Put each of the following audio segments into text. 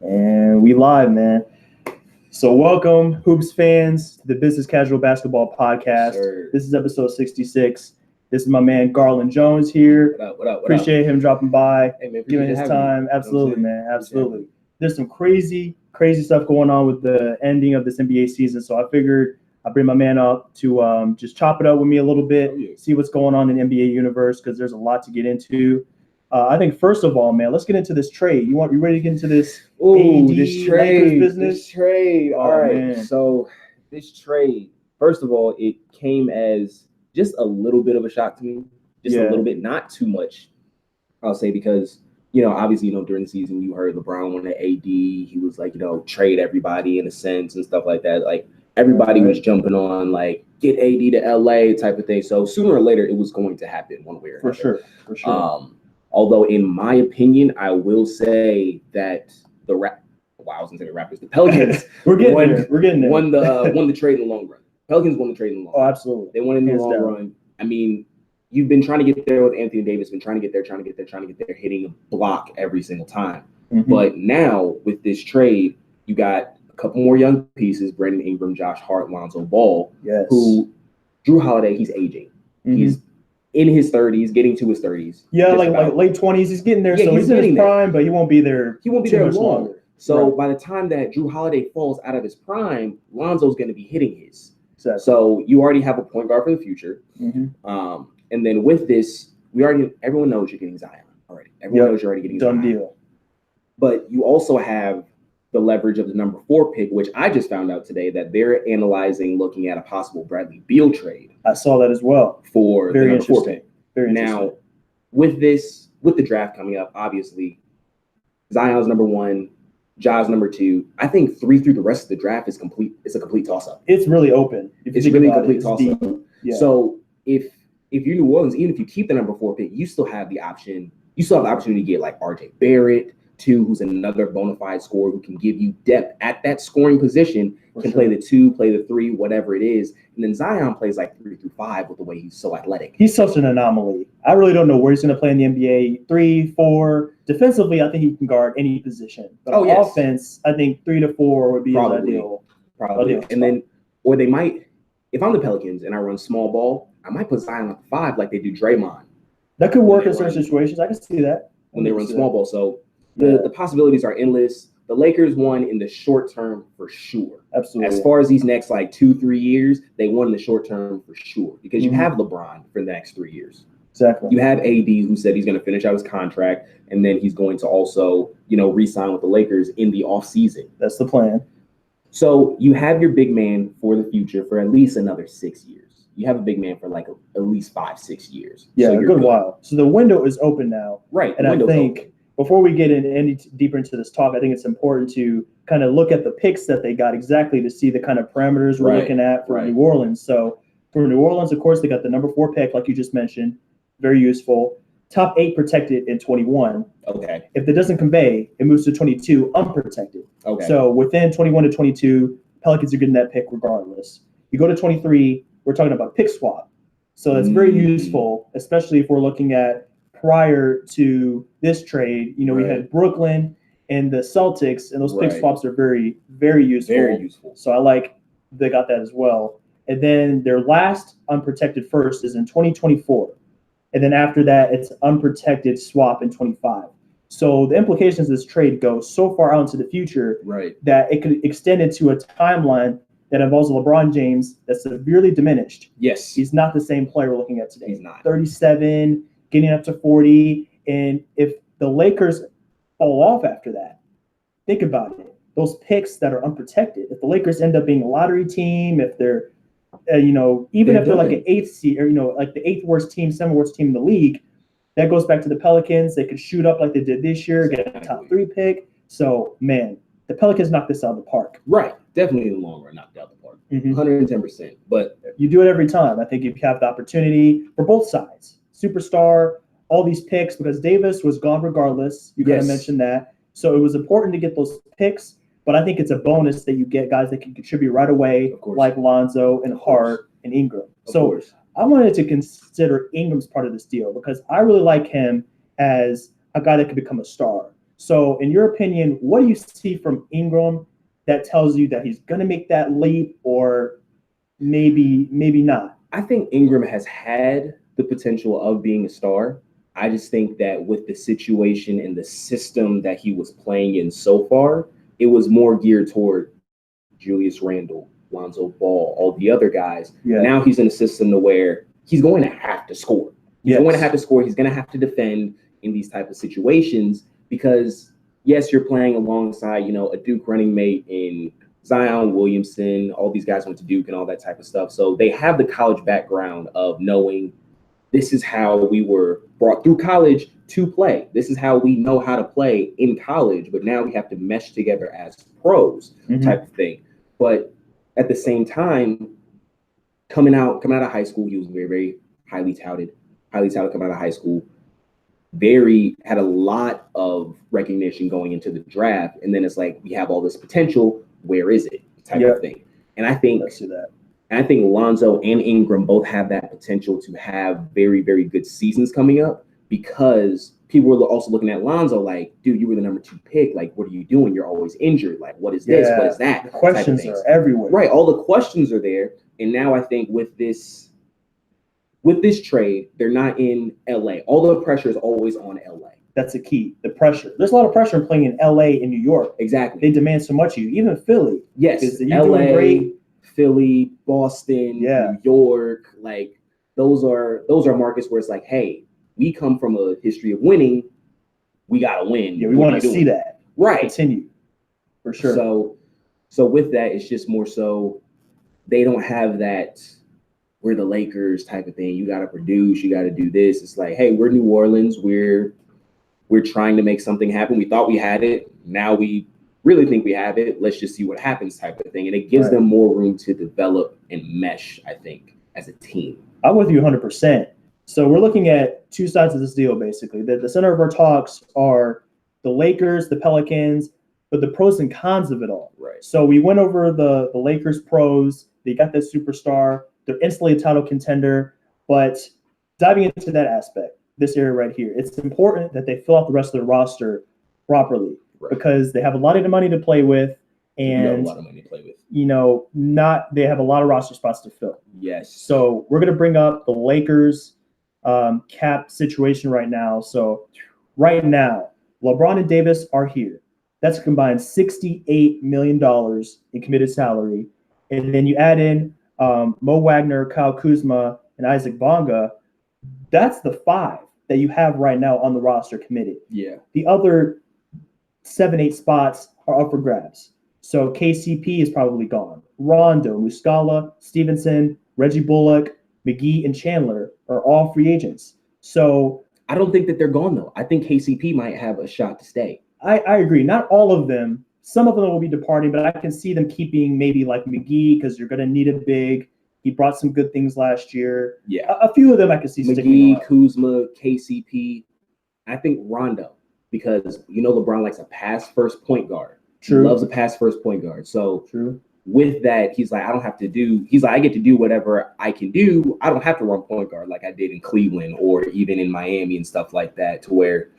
And we live, man. So welcome, Hoops fans, to the Business Casual Basketball Podcast. Sure. This is episode 66. This is my man Garland Jones here. What up? Appreciate him dropping by, Hey, man, giving his time. Absolutely, man. Absolutely. There's some crazy stuff going on with the ending of this NBA season. So I figured I'd bring my man up to just chop it up with me a little bit, see what's going on in the NBA universe, because there's a lot to get into. I think first of all, man, let's get into this trade. You ready to get into this? This trade business? This trade. All right. Man. So this trade, first of all, it came as just a little bit of a shock to me. Just a little bit, not too much, I'll say, because obviously, during the season you heard LeBron wanted AD. He was like, trade everybody in a sense and stuff like that. Like everybody was jumping on like get AD to LA type of thing. So sooner or later it was going to happen one way or another. For sure. Although, in my opinion, I will say that the Raptors, the Pelicans, We're getting there. won the trade in the long run. Pelicans won the trade in the long run. Oh, absolutely. They won in the long run. I mean, you've been trying to get there with Anthony Davis, been trying to get there, hitting a block every single time. Mm-hmm. But now with this trade, you got a couple more young pieces: Brandon Ingram, Josh Hart, Lonzo Ball. Yes. Who Drew Holiday? He's aging. Mm-hmm. He's in his 30s, getting to his 30s. Yeah, like late 20s. He's getting there. Yeah, so he's in his prime, but he won't be there. He won't be too there much long. longer. So by the time that Drew Holiday falls out of his prime, Lonzo's going to be hitting his. Exactly. So you already have a point guard for the future. Mm-hmm. And then with this, everyone knows you're getting Zion already. Everyone knows you're already getting Zion. Done deal. But you also have the leverage of the number 4 pick, which I just found out today that they're analyzing, looking at a possible Bradley Beal trade. I saw that as well. For the number 4 pick. Very now, with the draft coming up, obviously, Zion's number 1, Ja's number 2. I think 3 through the rest of the draft is complete. It's a complete toss-up. It's really open. It's really a complete toss-up. Yeah. So if you're New Orleans, even if you keep the number 4 pick, you still have the option. You still have the opportunity to get like RJ Barrett, who's another bona fide scorer who can give you depth at that scoring position. Play the 2, play the 3, whatever it is. And then Zion plays like 3 through 5 with the way he's so athletic. He's such an anomaly. I really don't know where he's going to play in the NBA. 3, 4. Defensively, I think he can guard any position. But offense, I think 3 to 4 would be his ideal. Probably. And then, or they might, if I'm the Pelicans and I run small ball, I might put Zion at 5 like they do Draymond. That could work in certain situations. I can see that. When they run small ball. So the possibilities are endless. The Lakers won in the short term for sure. Absolutely. As far as these next like 2-3 years, they won in the short term for sure because you have LeBron for the next 3 years. Exactly. You have AD who said he's going to finish out his contract and then he's going to also, re-sign with the Lakers in the offseason. That's the plan. So you have your big man for the future for at least another 6 years. You have a big man for like at least 5-6 years. Yeah, so a good while. So the window is open now. Right. And I think before we get any deeper into this talk, I think it's important to kind of look at the picks that they got exactly to see the kind of parameters we're looking at for New Orleans. So for New Orleans, of course, they got the number 4 pick, like you just mentioned. Very useful. Top 8 protected in 21. Okay. If that doesn't convey, it moves to 22 unprotected. Okay. So within 21 to 22, Pelicans are getting that pick regardless. You go to 23, we're talking about pick swap. So that's very useful, especially if we're looking at prior to this trade. We had Brooklyn and the Celtics, and those pick swaps are very, very useful. Very useful. So I like they got that as well. And then their last unprotected first is in 2024. And then after that, it's unprotected swap in 25. So the implications of this trade go so far out into the future that it could extend into a timeline that involves LeBron James that's severely diminished. Yes. He's not the same player we're looking at today. He's not. 37, getting up to 40. And if the Lakers fall off after that, think about it. Those picks that are unprotected, if the Lakers end up being a lottery team, if they're even if they're like an 8th seed or, like the 8th worst team, 7th worst team in the league, that goes back to the Pelicans. They could shoot up like they did this year, get a top 3 pick. So, man, the Pelicans knocked this out of the park. Right. Definitely in the long run, knocked out the park. 110%. But you do it every time. I think you have the opportunity for both sides. Superstar, all these picks, because Davis was gone regardless. You kind of mentioned that. So it was important to get those picks. But I think it's a bonus that you get guys that can contribute right away, like Lonzo and Hart and Ingram. So I wanted to consider Ingram's part of this deal because I really like him as a guy that could become a star. So, in your opinion, what do you see from Ingram that tells you that he's going to make that leap, or maybe not? I think Ingram has had the potential of being a star. I just think that with the situation and the system that he was playing in so far, it was more geared toward Julius Randle, Lonzo Ball, all the other guys. Yeah. Now he's in a system to where he's going to have to score. He's Yes. going to have to score. He's going to have to defend in these type of situations because, yes, you're playing alongside, a Duke running mate in Zion Williamson. All these guys went to Duke and all that type of stuff. So they have the college background of knowing this is how we were brought through college to play. This is how we know how to play in college, but now we have to mesh together as pros type of thing. But at the same time, coming out of high school, he was very, very highly touted coming out of high school. Had a lot of recognition going into the draft. And then it's like, we have all this potential. Where is it? Type of thing. And I think Lonzo and Ingram both have that potential to have very, very good seasons coming up because people were also looking at Lonzo like, dude, you were the number 2 pick. Like, what are you doing? You're always injured. Like, what is this? What is that? The questions are everywhere. Right. All the questions are there. And now I think with this trade, they're not in LA. All the pressure is always on LA. That's the key. The pressure. There's a lot of pressure in playing in LA and New York. Exactly. They demand so much of you. Even Philly. Yes. You're doing great. Philly, Boston, New York, like those are markets where it's like, hey, we come from a history of winning. We gotta win. Yeah, we want to see that. Right. Continue. For sure. So with that, it's just more so they don't have that we're the Lakers type of thing. You gotta produce, you gotta do this. It's like, hey, we're New Orleans, we're trying to make something happen. We thought we had it. Now we really think we have it. Let's just see what happens type of thing. And it gives them more room to develop and mesh, I think, as a team. I'm with you 100%. So we're looking at two sides of this deal, basically. The center of our talks are the Lakers, the Pelicans, but the pros and cons of it all. Right. So we went over the Lakers pros. They got that superstar. They're instantly a title contender. But diving into that aspect, this area right here, it's important that they fill out the rest of the roster properly. Right. Because they have a lot of money to play with, and a lot of money to play with. They have a lot of roster spots to fill. Yes. So we're gonna bring up the Lakers cap situation right now. So right now, LeBron and Davis are here. That's a combined $68 million in committed salary, and then you add in Mo Wagner, Kyle Kuzma, and Isaac Bonga. That's the 5 that you have right now on the roster committed. Yeah. The other 7-8 spots are up for grabs. So KCP is probably gone. Rondo, Muscala, Stevenson, Reggie Bullock, McGee, and Chandler are all free agents. So I don't think that they're gone, though. I think KCP might have a shot to stay. I agree. Not all of them. Some of them will be departing, but I can see them keeping maybe like McGee because you're going to need a big. He brought some good things last year. Yeah. A few of them I can see sticking McGee, around. Kuzma, KCP. I think Rondo. Because LeBron likes a pass-first point guard. True. He loves a pass-first point guard. So True. With that, he's like, I get to do whatever I can do. I don't have to run point guard like I did in Cleveland or even in Miami and stuff like that, to where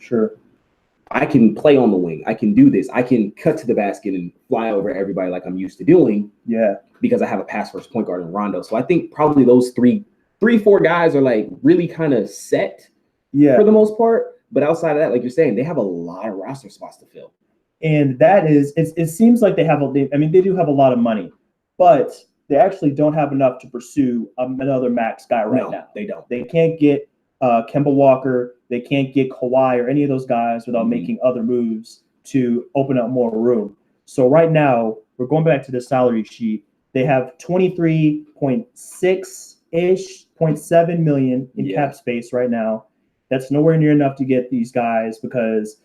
I can play on the wing. I can do this. I can cut to the basket and fly over everybody like I'm used to doing. Yeah. Because I have a pass-first point guard in Rondo. So I think probably those 4 guys are like really kind of set for the most part. But outside of that, like you're saying, they have a lot of roster spots to fill. And that is, it seems like they do have a lot of money, but they actually don't have enough to pursue another max guy right now. They don't. They can't get Kemba Walker. They can't get Kawhi or any of those guys without making other moves to open up more room. So right now, we're going back to the salary sheet. They have 23.6-ish, 0.7 million in cap space right now. That's nowhere near enough to get these guys because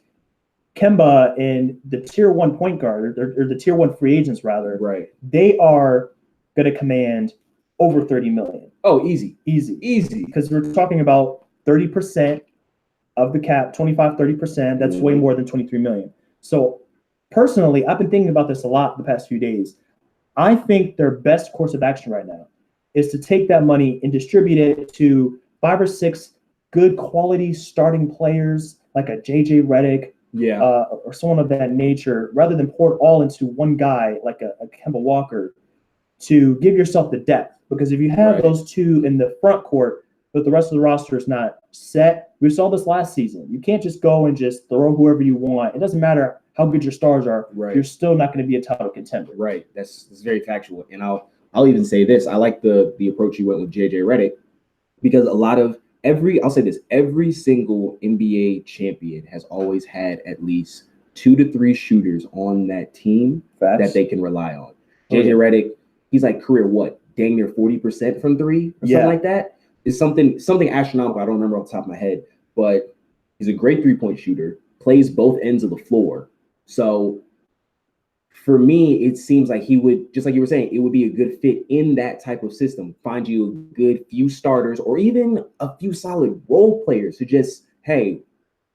Kemba and the tier 1 point guard, or the tier 1 free agents rather, they are going to command over 30 million. Oh, easy. Because we're talking about 30% of the cap, 25-30%. That's way more than 23 million. So personally, I've been thinking about this a lot the past few days. I think their best course of action right now is to take that money and distribute it to 5 or 6 good quality starting players like a JJ Redick or someone of that nature, rather than pour it all into one guy like a Kemba Walker, to give yourself the depth. Because if you have those two in the front court, but the rest of the roster is not set, we saw this last season. You can't just go and just throw whoever you want. It doesn't matter how good your stars are. You're still not going to be a title contender. Right. That's very factual. And I'll even say this. I like the approach you went with JJ Redick, because a lot of I'll say this, every single NBA champion has always had at least 2 to 3 shooters on that team that they can rely on. JJ Redick, he's like career dang near 40% from 3 or something like that. It's something astronomical. I don't remember off the top of my head, but he's a great 3-point shooter, plays both ends of the floor. So for me, it seems like he would, just like you were saying, it would be a good fit in that type of system. Find you a good few starters or even a few solid role players who just, hey,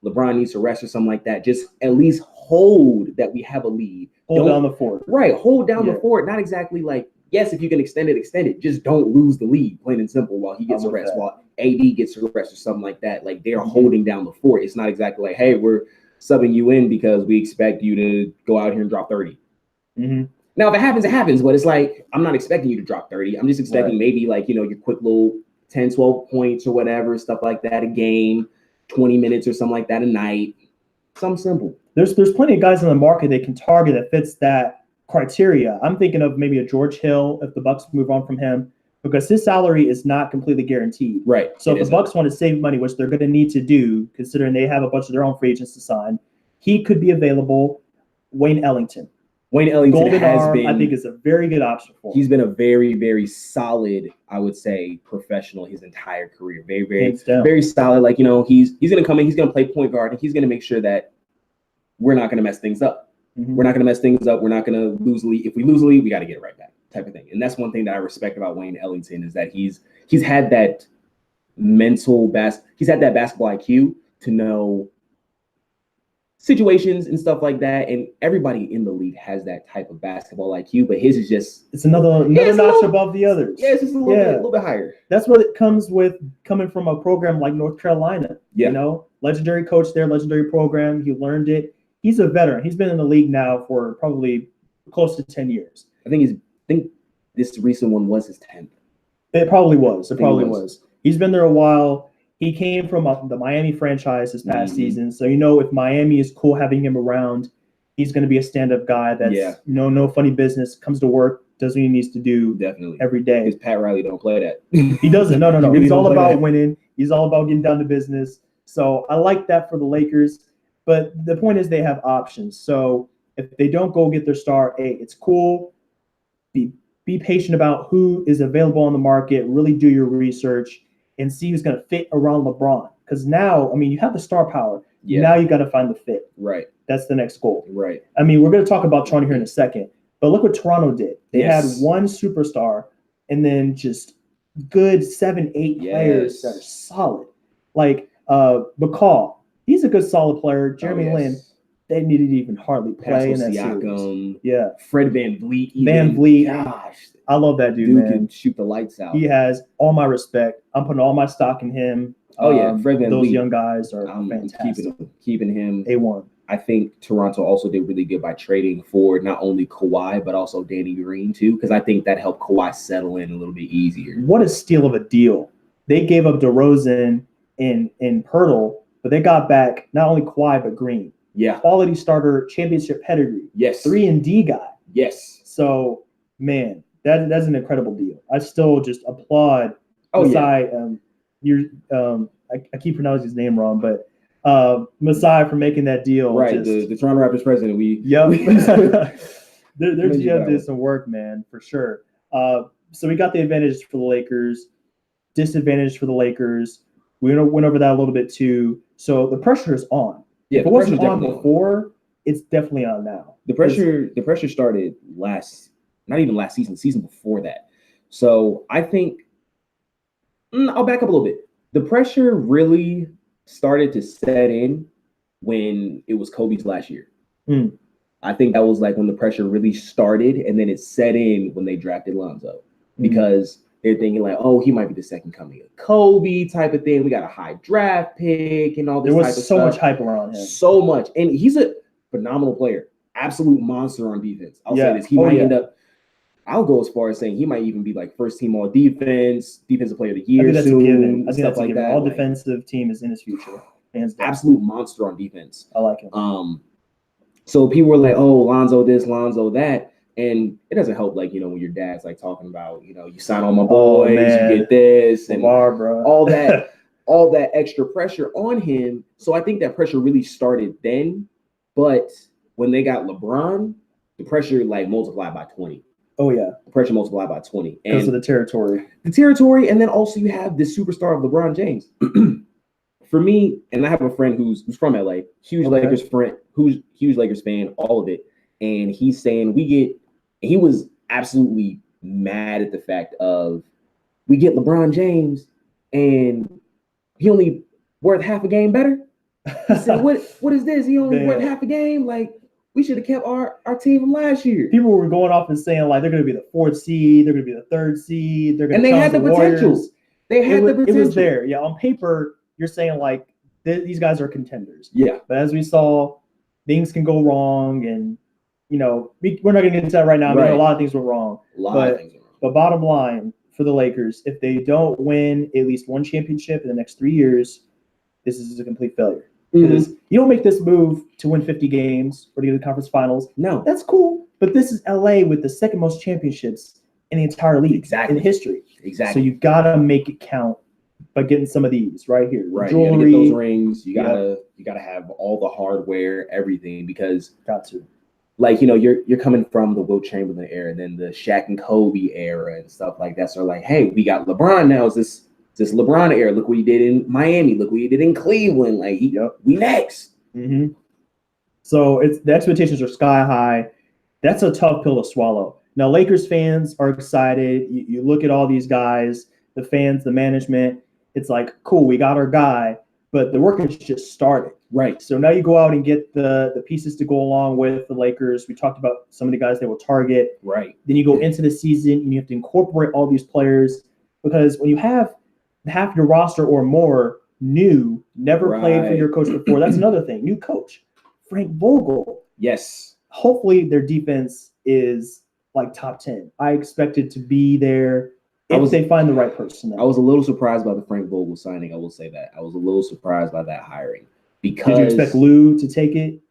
LeBron needs to rest or something like that. Just at least hold that we have a lead. Hold down the fort. Right, hold down the fort. Not exactly like, yes, if you can extend it. Just don't lose the lead, plain and simple, while he gets a rest, while AD gets a rest or something like that. Like, they're holding down the fort. It's not exactly like, hey, we're subbing you in because we expect you to go out here and drop 30. Now, if it happens, it happens. But it's like, I'm not expecting you to drop 30. I'm just expecting maybe like, your quick little 10, 12 points or whatever, stuff like that, a game, 20 minutes or something like that a night. Something simple. There's plenty of guys in the market they can target that fits that criteria. I'm thinking of maybe a George Hill if the Bucks move on from him, because his salary is not completely guaranteed. Right. So if the Bucks want to save money, which they're going to need to do, considering they have a bunch of their own free agents to sign, he could be available. Wayne Ellington Golden Arm, I think, is a very good option for him. He's been a very, very solid, I would say, professional his entire career. Very, very, very solid. Like, he's going to come in, he's going to play point guard, and he's going to make sure that we're not going to mess things up. We're not going to mess things up. We're not going to lose the lead. If we lose the lead, we got to get it right back, type of thing. And that's one thing that I respect about Wayne Ellington, is that he's had that he's had that basketball IQ to know situations and stuff like that. And everybody in the league has that type of basketball IQ, but his is just, it's another notch above the others. Yeah, it's just a little bit higher. That's what it comes with coming from a program like North Carolina. Legendary coach there, legendary program. He learned it. He's a veteran. He's been in the league now for probably close to 10 years. I think this recent one was his 10th. It probably was. He's been there a while. He came from the Miami franchise this past season. So, if Miami is cool having him around, he's going to be a stand-up guy that's, no funny business, comes to work, does what he needs to do every day. Because Pat Riley don't play that. He doesn't. No. He's all about winning. He's all about getting down to business. So I like that for the Lakers. But the point is they have options. So if they don't go get their star, it's cool. Be patient about who is available on the market. Really do your research and see who's going to fit around LeBron. Because now, you have the star power. Now you got to find the fit. Right. That's the next goal. Right. We're going to talk about Toronto here in a second. But look what Toronto did. They had one superstar and then just good 7-8 players that are solid. Like McCall. He's a good, solid player. Jeremy Lin, they needed to even hardly play in that series. Yeah. Fred VanVleet. Gosh. I love that dude, man. Can shoot the lights out. He has all my respect. I'm putting all my stock in him. Fred VanVleet. Those young guys are fantastic. Keeping him. A1. I think Toronto also did really good by trading for not only Kawhi, but also Danny Green, too, because I think that helped Kawhi settle in a little bit easier. What a steal of a deal. They gave up DeRozan and Pirtle, but they got back not only Kawhi, but Green. Yeah. Quality starter, championship pedigree. Yes. 3-and-D guy. Yes. So, man, that's an incredible deal. I still just applaud Masai. I keep pronouncing his name wrong, but Masai for making that deal. Right. The Toronto Raptors president. Their GM did some work, man, for sure. So we got the advantages for the Lakers, disadvantage for the Lakers. We went over that a little bit too. So the pressure is on. Yeah, if it wasn't on before, it's definitely on now. The pressure started not even last season before that. So I think I'll back up a little bit. The pressure really started to set in when it was Kobe's last year. I think that was like when the pressure really started, and then it set in when they drafted Lonzo. Because they're thinking like, oh, he might be the second coming of Kobe type of thing. We got a high draft pick and all this. There type was of so stuff. much hype around him. So much, and he's a phenomenal player, absolute monster on defense. I'll say this: he might end up. I'll go as far as saying he might even be like first team all defense, defensive player of the year. I think that's soon, a given. I think stuff that's a like given. that. All like, defensive team is in his future. Hands down. Absolute monster on defense. I like him. So people were like, "Oh, Lonzo this, Lonzo that," and it doesn't help. Like when your dad's like talking about, you sign all my boys, you get this, and all that, all that extra pressure on him. So I think that pressure really started then, but when they got LeBron, the pressure like multiplied by 20. Oh yeah, the pressure multiplied by 20 because of the territory. And then also you have this superstar of LeBron James. For me, and I have a friend who's from LA, huge Lakers friend, who's huge Lakers fan, all of it, and he's saying he was absolutely mad at the fact of we get LeBron James and he only worth half a game better. He said, what is this? He only worth half a game? Like, we should have kept our team from last year. People were going off and saying like they're going to be the 4th seed, they're going to be the 3rd seed, they're going to. And they had the potential. It was there. Yeah, on paper, you're saying like these guys are contenders. Yeah. But as we saw, things can go wrong, and we're not going to get into that right now. Right. A lot of things went wrong. But bottom line for the Lakers, if they don't win at least one championship in the next 3 years, this is a complete failure. Because you don't make this move to win 50 games or to get to the conference finals. No. That's cool. But this is LA with the second most championships in the entire league in history. Exactly. So you got to make it count by getting some of these right here. Right. Jewelry. You got to get those rings. You gotta have all the hardware, everything, because like, you're coming from the Wilt Chamberlain era and then the Shaq and Kobe era and stuff like that. So like, hey, we got LeBron now. Is this LeBron era? Look what he did in Miami. Look what he did in Cleveland. Like, we next. Mm-hmm. So the expectations are sky high. That's a tough pill to swallow. Now, Lakers fans are excited. You look at all these guys, the fans, the management. It's like, cool, we got our guy, but the work has just started. Right. So now you go out and get the pieces to go along with the Lakers. We talked about some of the guys they will target. Right. Then you go into the season and you have to incorporate all these players, because when you have half your roster or more new, never played for your coach before, that's another thing. New coach, Frank Vogel. Yes. Hopefully their defense is like top 10. I expect it to be there if they find the right person. I was a little surprised by the Frank Vogel signing. I will say that. I was a little surprised by that hiring. Because did you expect Lou to take it?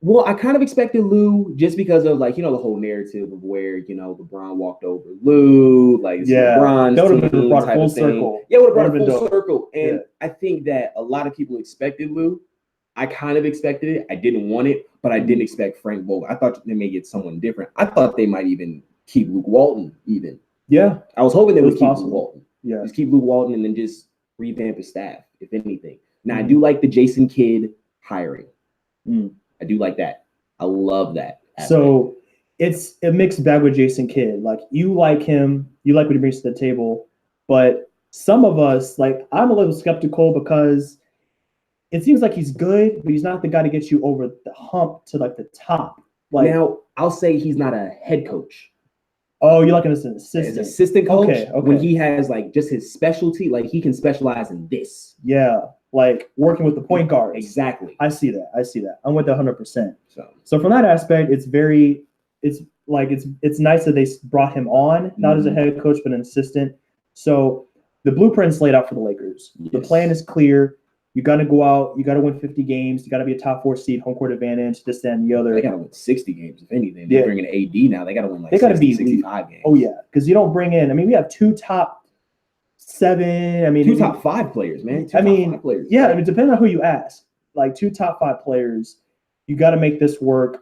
Well, I kind of expected Lou just because of like, the whole narrative of where, LeBron walked over Lou, like LeBron's that would have been brought full circle. Yeah, it would have brought full circle. And I think that a lot of people expected Lou. I kind of expected it. I didn't want it, but I didn't expect Frank Vogel. I thought they may get someone different. I thought they might even keep Luke Walton even. Yeah. I was hoping they would keep Luke Walton. Yeah. Just keep Luke Walton and then just revamp his staff, if anything. Now, I do like the Jason Kidd hiring. I do like that. I love that aspect. So it's a mixed bag with Jason Kidd. Like, you like him, you like what he brings to the table, but some of us, like, I'm a little skeptical because it seems like he's good, but he's not the guy to get you over the hump to like the top. Like, now, I'll say he's not a head coach. Oh, you like him as an assistant? As assistant coach, okay. When he has like just his specialty, like he can specialize in this. Yeah, like working with the point guard. Exactly. I see that. I'm with that 100%. So from that aspect, it's nice that they brought him on, not as a head coach, but an assistant. So the blueprint's laid out for the Lakers. Yes. The plan is clear. You got to go out. You got to win 50 games. You got to be a top 4 seed, home court advantage, this, that, and the other. They got to win 60 games, if anything. They're bringing AD now. They got to win like they 65 games. Oh, yeah. Because you don't bring in – we have 2 top 7. 2 top 5 players, man. 2 top 5 players. Yeah, depending on who you ask. Like 2 top 5 players, you got to make this work.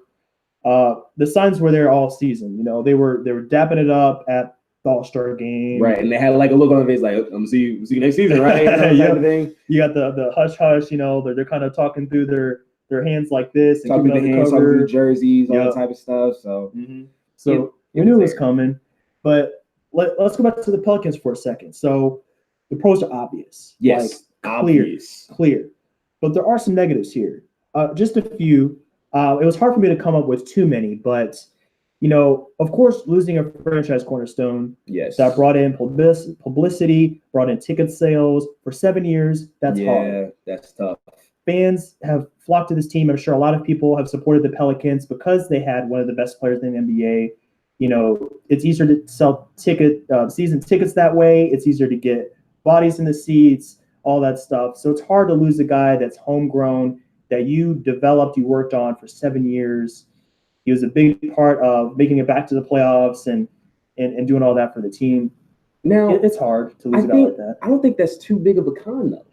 The Suns were there all season. They were dapping it up at the All-Star game. Right, and they had like a look on their face like, I'm going to see you next season, right? You got the hush-hush, they're kind of talking through their hands like this. And talking through the hands, talking through the jerseys, all that type of stuff. So, so you knew it was coming. But let's go back to the Pelicans for a second. So the pros are obvious. Yes, obvious. Clear. But there are some negatives here. Just a few. It was hard for me to come up with too many, but Of course, losing a franchise cornerstone Yes. that brought in publicity, brought in ticket sales for 7 years, that's hard. Yeah, that's tough. Fans have flocked to this team. I'm sure a lot of people have supported the Pelicans because they had one of the best players in the NBA. It's easier to sell season tickets that way. It's easier to get bodies in the seats, all that stuff. So it's hard to lose a guy that's homegrown, that you developed, you worked on for 7 years. He was a big part of making it back to the playoffs and doing all that for the team. Now, it's hard to lose a guy like that. I don't think that's too big of a con, though.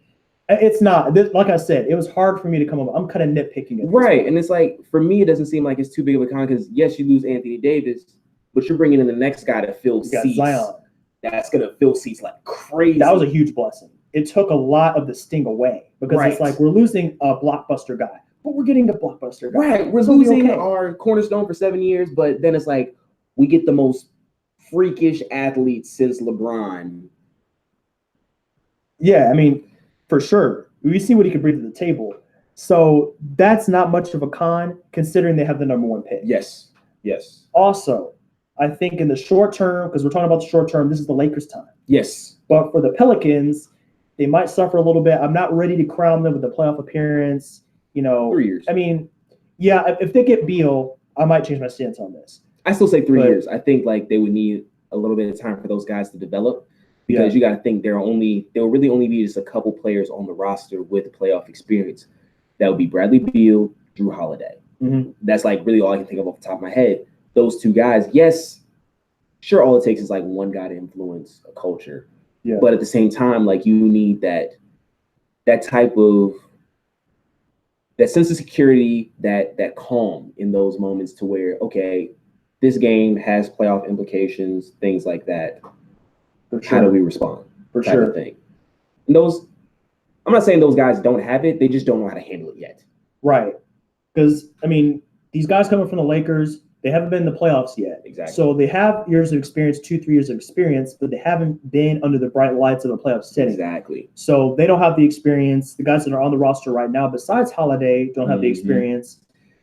It's not. Like I said, it was hard for me to come up. I'm kind of nitpicking it. Right, and it's like, for me, it doesn't seem like it's too big of a con because, yes, you lose Anthony Davis, but you're bringing in the next guy to fill seats. Zion. That's going to fill seats like crazy. That was a huge blessing. It took a lot of the sting away because It's like we're losing a Blockbuster guy, but we're getting a Blockbuster guy. Right, we're losing our cornerstone for 7 years, but then it's like we get the most freakish athlete since LeBron. Yeah, I mean, for sure. We see what he can bring to the table. So that's not much of a con considering they have the number 1 pick. Yes. Also, I think in the short term, because we're talking about the short term, this is the Lakers' time. Yes. But for the Pelicans, they might suffer a little bit. I'm not ready to crown them with a playoff appearance. 3 years. I mean, yeah, if they get Beal, I might change my stance on this. I still say 3 years. I think like they would need a little bit of time for those guys to develop. Because you got to think there will really only be just a couple players on the roster with playoff experience. That would be Bradley Beal, Drew Holiday. Mm-hmm. That's like really all I can think of off the top of my head. Those 2 guys, yes, sure, all it takes is like one guy to influence a culture. Yeah. But at the same time, like you need that type of that sense of security, that calm in those moments to where, okay, this game has playoff implications, things like that. For sure. How do we respond? For sure. Thing. And I'm not saying those guys don't have it. They just don't know how to handle it yet. Right. Because, I mean, these guys coming from the Lakers, they haven't been in the playoffs yet. Exactly. So they have years of experience, 2-3 years of experience, but they haven't been under the bright lights of a playoff setting. Exactly. So they don't have the experience. The guys that are on the roster right now, besides Holiday, don't have the experience.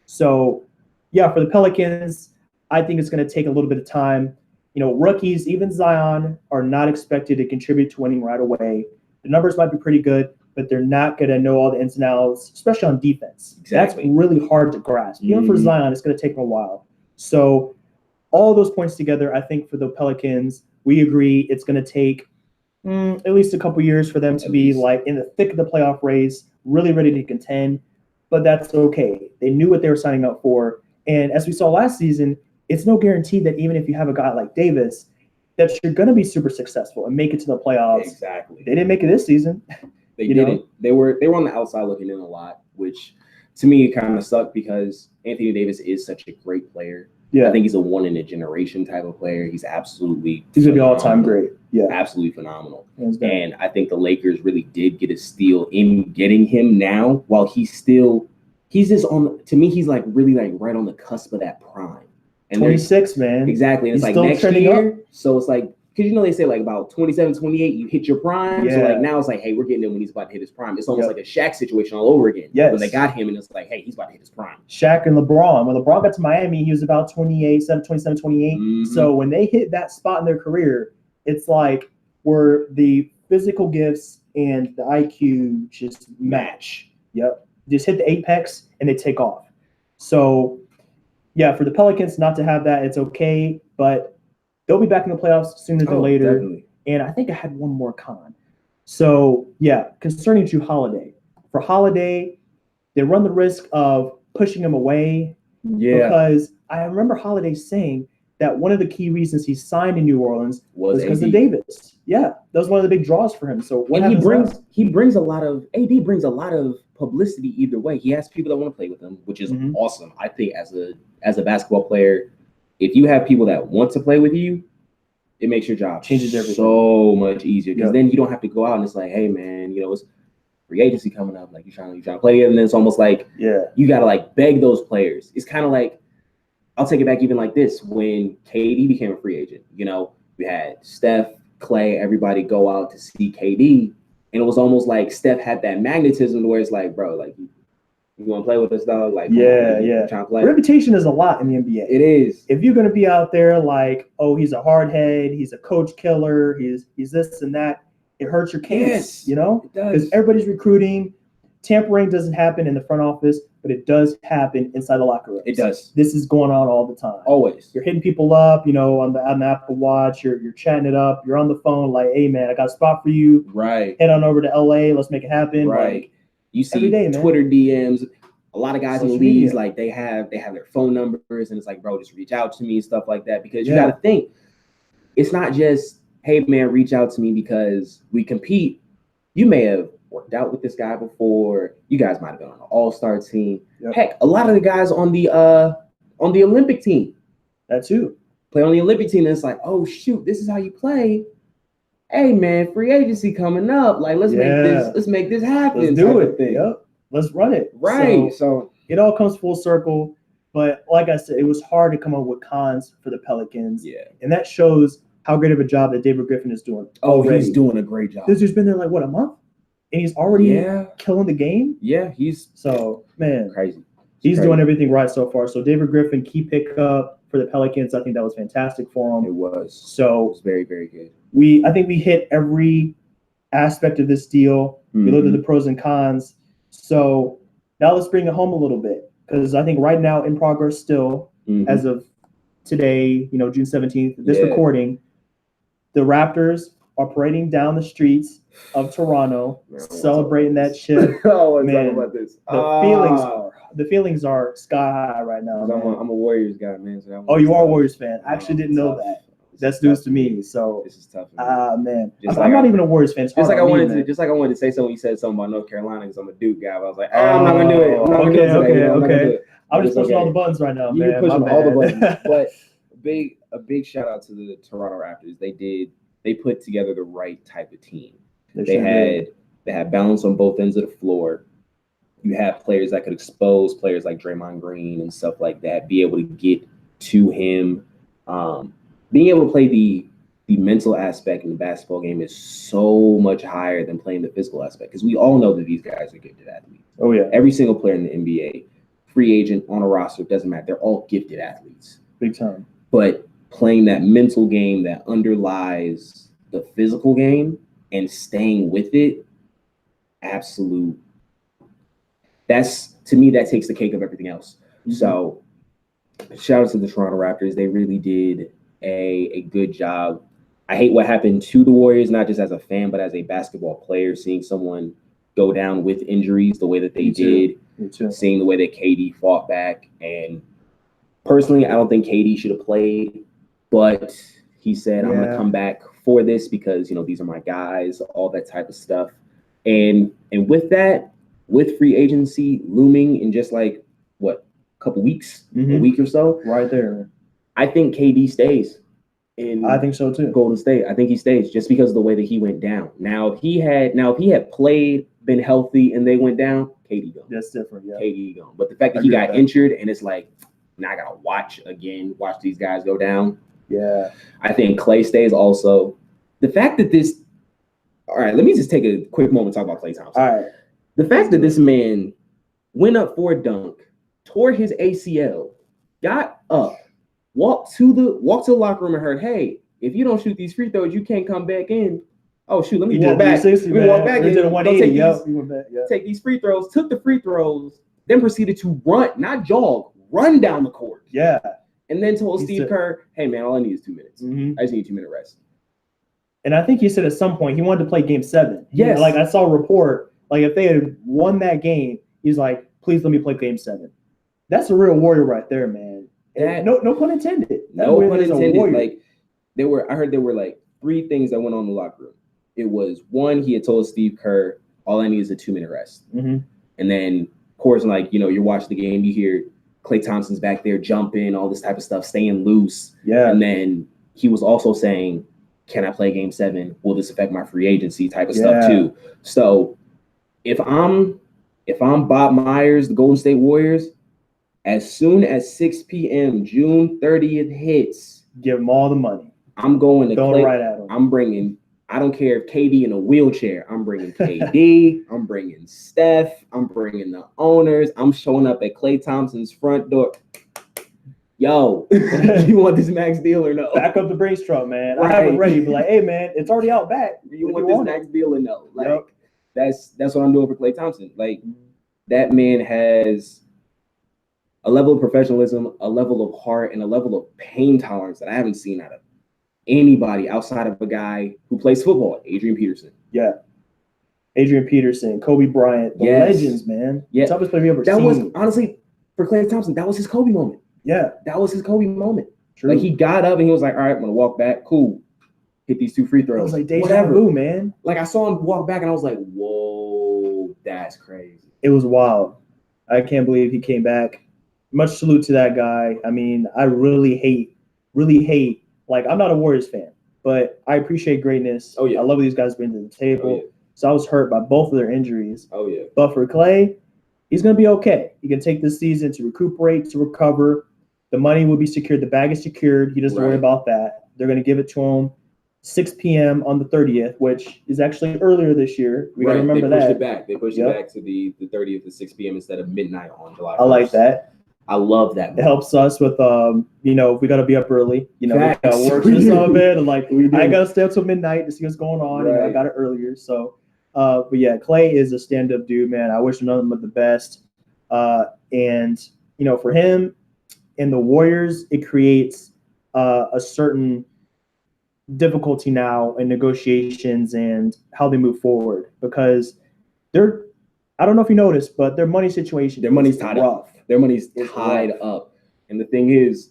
So, yeah, for the Pelicans, I think it's going to take a little bit of time. Rookies, even Zion, are not expected to contribute to winning right away. The numbers might be pretty good, but they're not going to know all the ins and outs, especially on defense. Exactly. That's really hard to grasp. Even for Zion, it's going to take him a while. So all those points together, I think for the Pelicans, we agree it's going to take at least a couple years for them to be like in the thick of the playoff race, really ready to contend. But that's okay. They knew what they were signing up for. And as we saw last season, it's no guarantee that even if you have a guy like Davis, that you're going to be super successful and make it to the playoffs. Exactly. They didn't make it this season. They didn't. They were on the outside looking in a lot, which to me kind of sucked because Anthony Davis is such a great player. Yeah. I think he's a one in a generation type of player. He's absolutely going to be all-time great. Yeah. Absolutely phenomenal. And I think the Lakers really did get a steal in getting him now while he's just to me, he's like really like right on the cusp of that prime. And 26, man. Exactly. And it's like next year. Up. So it's like, because they say like about 27, 28, you hit your prime. Yeah. So like now it's like, hey, we're getting him when he's about to hit his prime. It's almost like a Shaq situation all over again. Yes. When they got him and it's like, hey, he's about to hit his prime. Shaq and LeBron. When LeBron got to Miami, he was about 27, 28. Mm-hmm. So when they hit that spot in their career, it's like where the physical gifts and the IQ just match. Yep. Just hit the apex and they take off. So yeah, for the Pelicans not to have that, it's okay, but they'll be back in the playoffs sooner than later. Definitely. And I think I had one more con. So yeah, concerning Drew Holiday. For Holiday, they run the risk of pushing him away. Yeah. Because I remember Holiday saying that one of the key reasons he signed in New Orleans was because of Davis. Yeah, that was one of the big draws for him. So he brings a lot of publicity either way. He has people that want to play with him, which is awesome. I think as a basketball player, if you have people that want to play with you, it makes your job changes everything so much easier because then you don't have to go out and it's like, hey man, it's free agency coming up, like you trying to play together, and then it's almost like you gotta like beg those players. It's kind of like, I'll take it back even like this, when KD became a free agent, we had Steph, Clay, everybody go out to see KD, and it was almost like Steph had that magnetism where it's like, bro, like You want to play with us, dog? Like, yeah, I'm trying to play. Reputation is a lot in the NBA. It is. If you're going to be out there like, oh, he's a hardhead, he's a coach killer, he's this and that, it hurts your case, you know? Because everybody's recruiting. Tampering doesn't happen in the front office, but it does happen inside the locker room. It does. This is going on all the time. Always. You're hitting people up, you know, on the Apple Watch. You're chatting it up. You're on the phone like, hey, man, I got a spot for you. Right. Head on over to LA. Let's make it happen. Right. Like, you see Twitter DMs. A lot of guys in the leagues, like they have their phone numbers, and it's like, bro, just reach out to me and stuff like that. Because you got to think, it's not just, hey, man, reach out to me because we compete. You may have worked out with this guy before. You guys might have been on an all-star team. Yep. Heck, a lot of the guys on the Olympic team. That too. Play on the Olympic team, and it's like, oh shoot, this is how you play. Hey man, free agency coming up. Like, let's make this happen. Let's do it. Yep. Let's run it. Right. So it all comes full circle. But like I said, it was hard to come up with cons for the Pelicans. Yeah. And that shows how great of a job that David Griffin is doing. Already. He's doing a great job. This dude's been there like, what, a month? And he's already killing the game? Yeah, man. Crazy. He's doing everything right so far. So David Griffin, key pickup for the Pelicans. I think that was fantastic for him. It was. So it was very, very good. I think we hit every aspect of this deal. We looked at the pros and cons. So now let's bring it home a little bit. Because I think right now in progress still, as of today, you know, June 17th, this recording, the Raptors are parading down the streets of Toronto, celebrating that shit. Man, about this. The feelings are sky high right now. I'm a Warriors guy, man. So you are a Warriors fan. I actually didn't know that. That's news to me. So this is tough. Man, I'm not even a Warriors fan. Just like I wanted to say something. You said something about North Carolina because I'm a Duke guy. I was like, I'm not gonna do it. Okay. I'm just pushing all the buttons right now, man. You're pushing all the buttons. But a big shout out to the Toronto Raptors. They put together the right type of team. They had balance on both ends of the floor. You have players that could expose players like Draymond Green and stuff like that, be able to get to him. Being able to play the mental aspect in the basketball game is so much higher than playing the physical aspect because we all know that these guys are gifted athletes. Oh, yeah. Every single player in the NBA, free agent, on a roster, doesn't matter. They're all gifted athletes. Big time. But playing that mental game that underlies the physical game and staying with it, to me, that takes the cake of everything else. So shout out to the Toronto Raptors. They really did a good job. I hate what happened to the Warriors, not just as a fan, but as a basketball player, seeing someone go down with injuries the way that they did, seeing the way that KD fought back. And personally, I don't think KD should have played, but he said, I'm going to come back for this because, you know, these are my guys, all that type of stuff. And with that, with free agency looming in just like, a couple weeks, a week or so. Right there. I think KD stays. I think so too. Golden State. I think he stays just because of the way that he went down. Now, if he had played, been healthy, and they went down, KD gone. That's different, yeah. KD gone. But the fact that he got injured and it's like, now I gotta watch these guys go down. Yeah. I think Klay stays also. The fact that all right, let me just take a quick moment to talk about Klay Thompson. All right. The fact that this man went up for a dunk, tore his ACL, got up, walked to the locker room and heard, hey, if you don't shoot these free throws, you can't come back in. Oh, shoot, let me walk back. Let me walk back in. Take these free throws, took the free throws, then proceeded to run down the court. Yeah. And then told Steve Kerr, hey, man, all I need is 2 minutes. I just need a 2-minute rest. And I think he said at some point he wanted to play game 7. Yes. Like I saw a report, like if they had won that game, he's like, please let me play game 7. That's a real warrior right there, man. No pun intended. No pun intended. Like I heard there were like 3 things that went on in the locker room. It was 1, he had told Steve Kerr, all I need is a 2-minute rest. And then, of course, like, you know, you're watching the game, you hear Klay Thompson's back there jumping, all this type of stuff, staying loose. Yeah. And then he was also saying, can I play game 7? Will this affect my free agency type of stuff too? So if I'm Bob Myers, the Golden State Warriors, as soon as 6 p.m. June 30th hits, give them all the money. I'm going to Klay. Right at them. I'm bringing I don't care if KD in a wheelchair. I'm bringing KD. I'm bringing Steph. I'm bringing the owners. I'm showing up at Klay Thompson's front door. Yo, you want this max deal or no? Back up the Brinks truck, man. Right. I have it ready. Be like, hey, man, it's already out back. You want this max deal or no? Like, that's what I'm doing for Klay Thompson. Like, that man has a level of professionalism, a level of heart, and a level of pain tolerance that I haven't seen out of anybody outside of a guy who plays football, Adrian Peterson. Yeah. Adrian Peterson, Kobe Bryant, the legends, man. Yeah. Toughest player we ever seen. That was, honestly, for Klay Thompson, that was his Kobe moment. Yeah. That was his Kobe moment. True. Like, he got up and he was like, all right, I'm going to walk back. Cool. Hit these 2 free throws. I was like, deja vu, man. Like, I saw him walk back and I was like, whoa, that's crazy. It was wild. I can't believe he came back. Much salute to that guy. I mean, I really hate, like, I'm not a Warriors fan, but I appreciate greatness. Oh, yeah. I love what these guys bring to the table. Oh, yeah. So I was hurt by both of their injuries. Oh, yeah. But for Klay, he's going to be okay. He can take this season to recuperate, to recover. The money will be secured. The bag is secured. He doesn't worry about that. They're going to give it to him 6 p.m. on the 30th, which is actually earlier this year. We got to remember that. They pushed it back to the 30th at 6 p.m. instead of midnight on July 1st. I like that. I love that. It helps us with, if we got to be up early, we got to work this on a bit. And like, I got to stay up till midnight to see what's going on. And I got it earlier. So, but yeah, Klay is a stand-up dude, man. I wish him nothing but the best. And, for him and the Warriors, it creates a certain difficulty now in negotiations and how they move forward because I don't know if you noticed, but their money situation, their money's tied rough. up. Their money's tied up. And the thing is,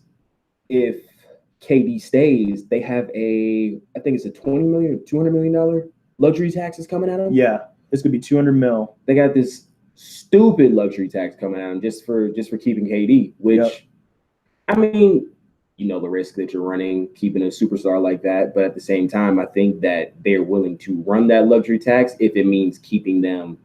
if KD stays, they have I think it's a $200 million luxury tax is coming at them. Yeah, it's gonna be $200 million. They got this stupid luxury tax coming at them just for keeping KD, which I mean, the risk that you're running, keeping a superstar like that. But at the same time, I think that they're willing to run that luxury tax if it means keeping them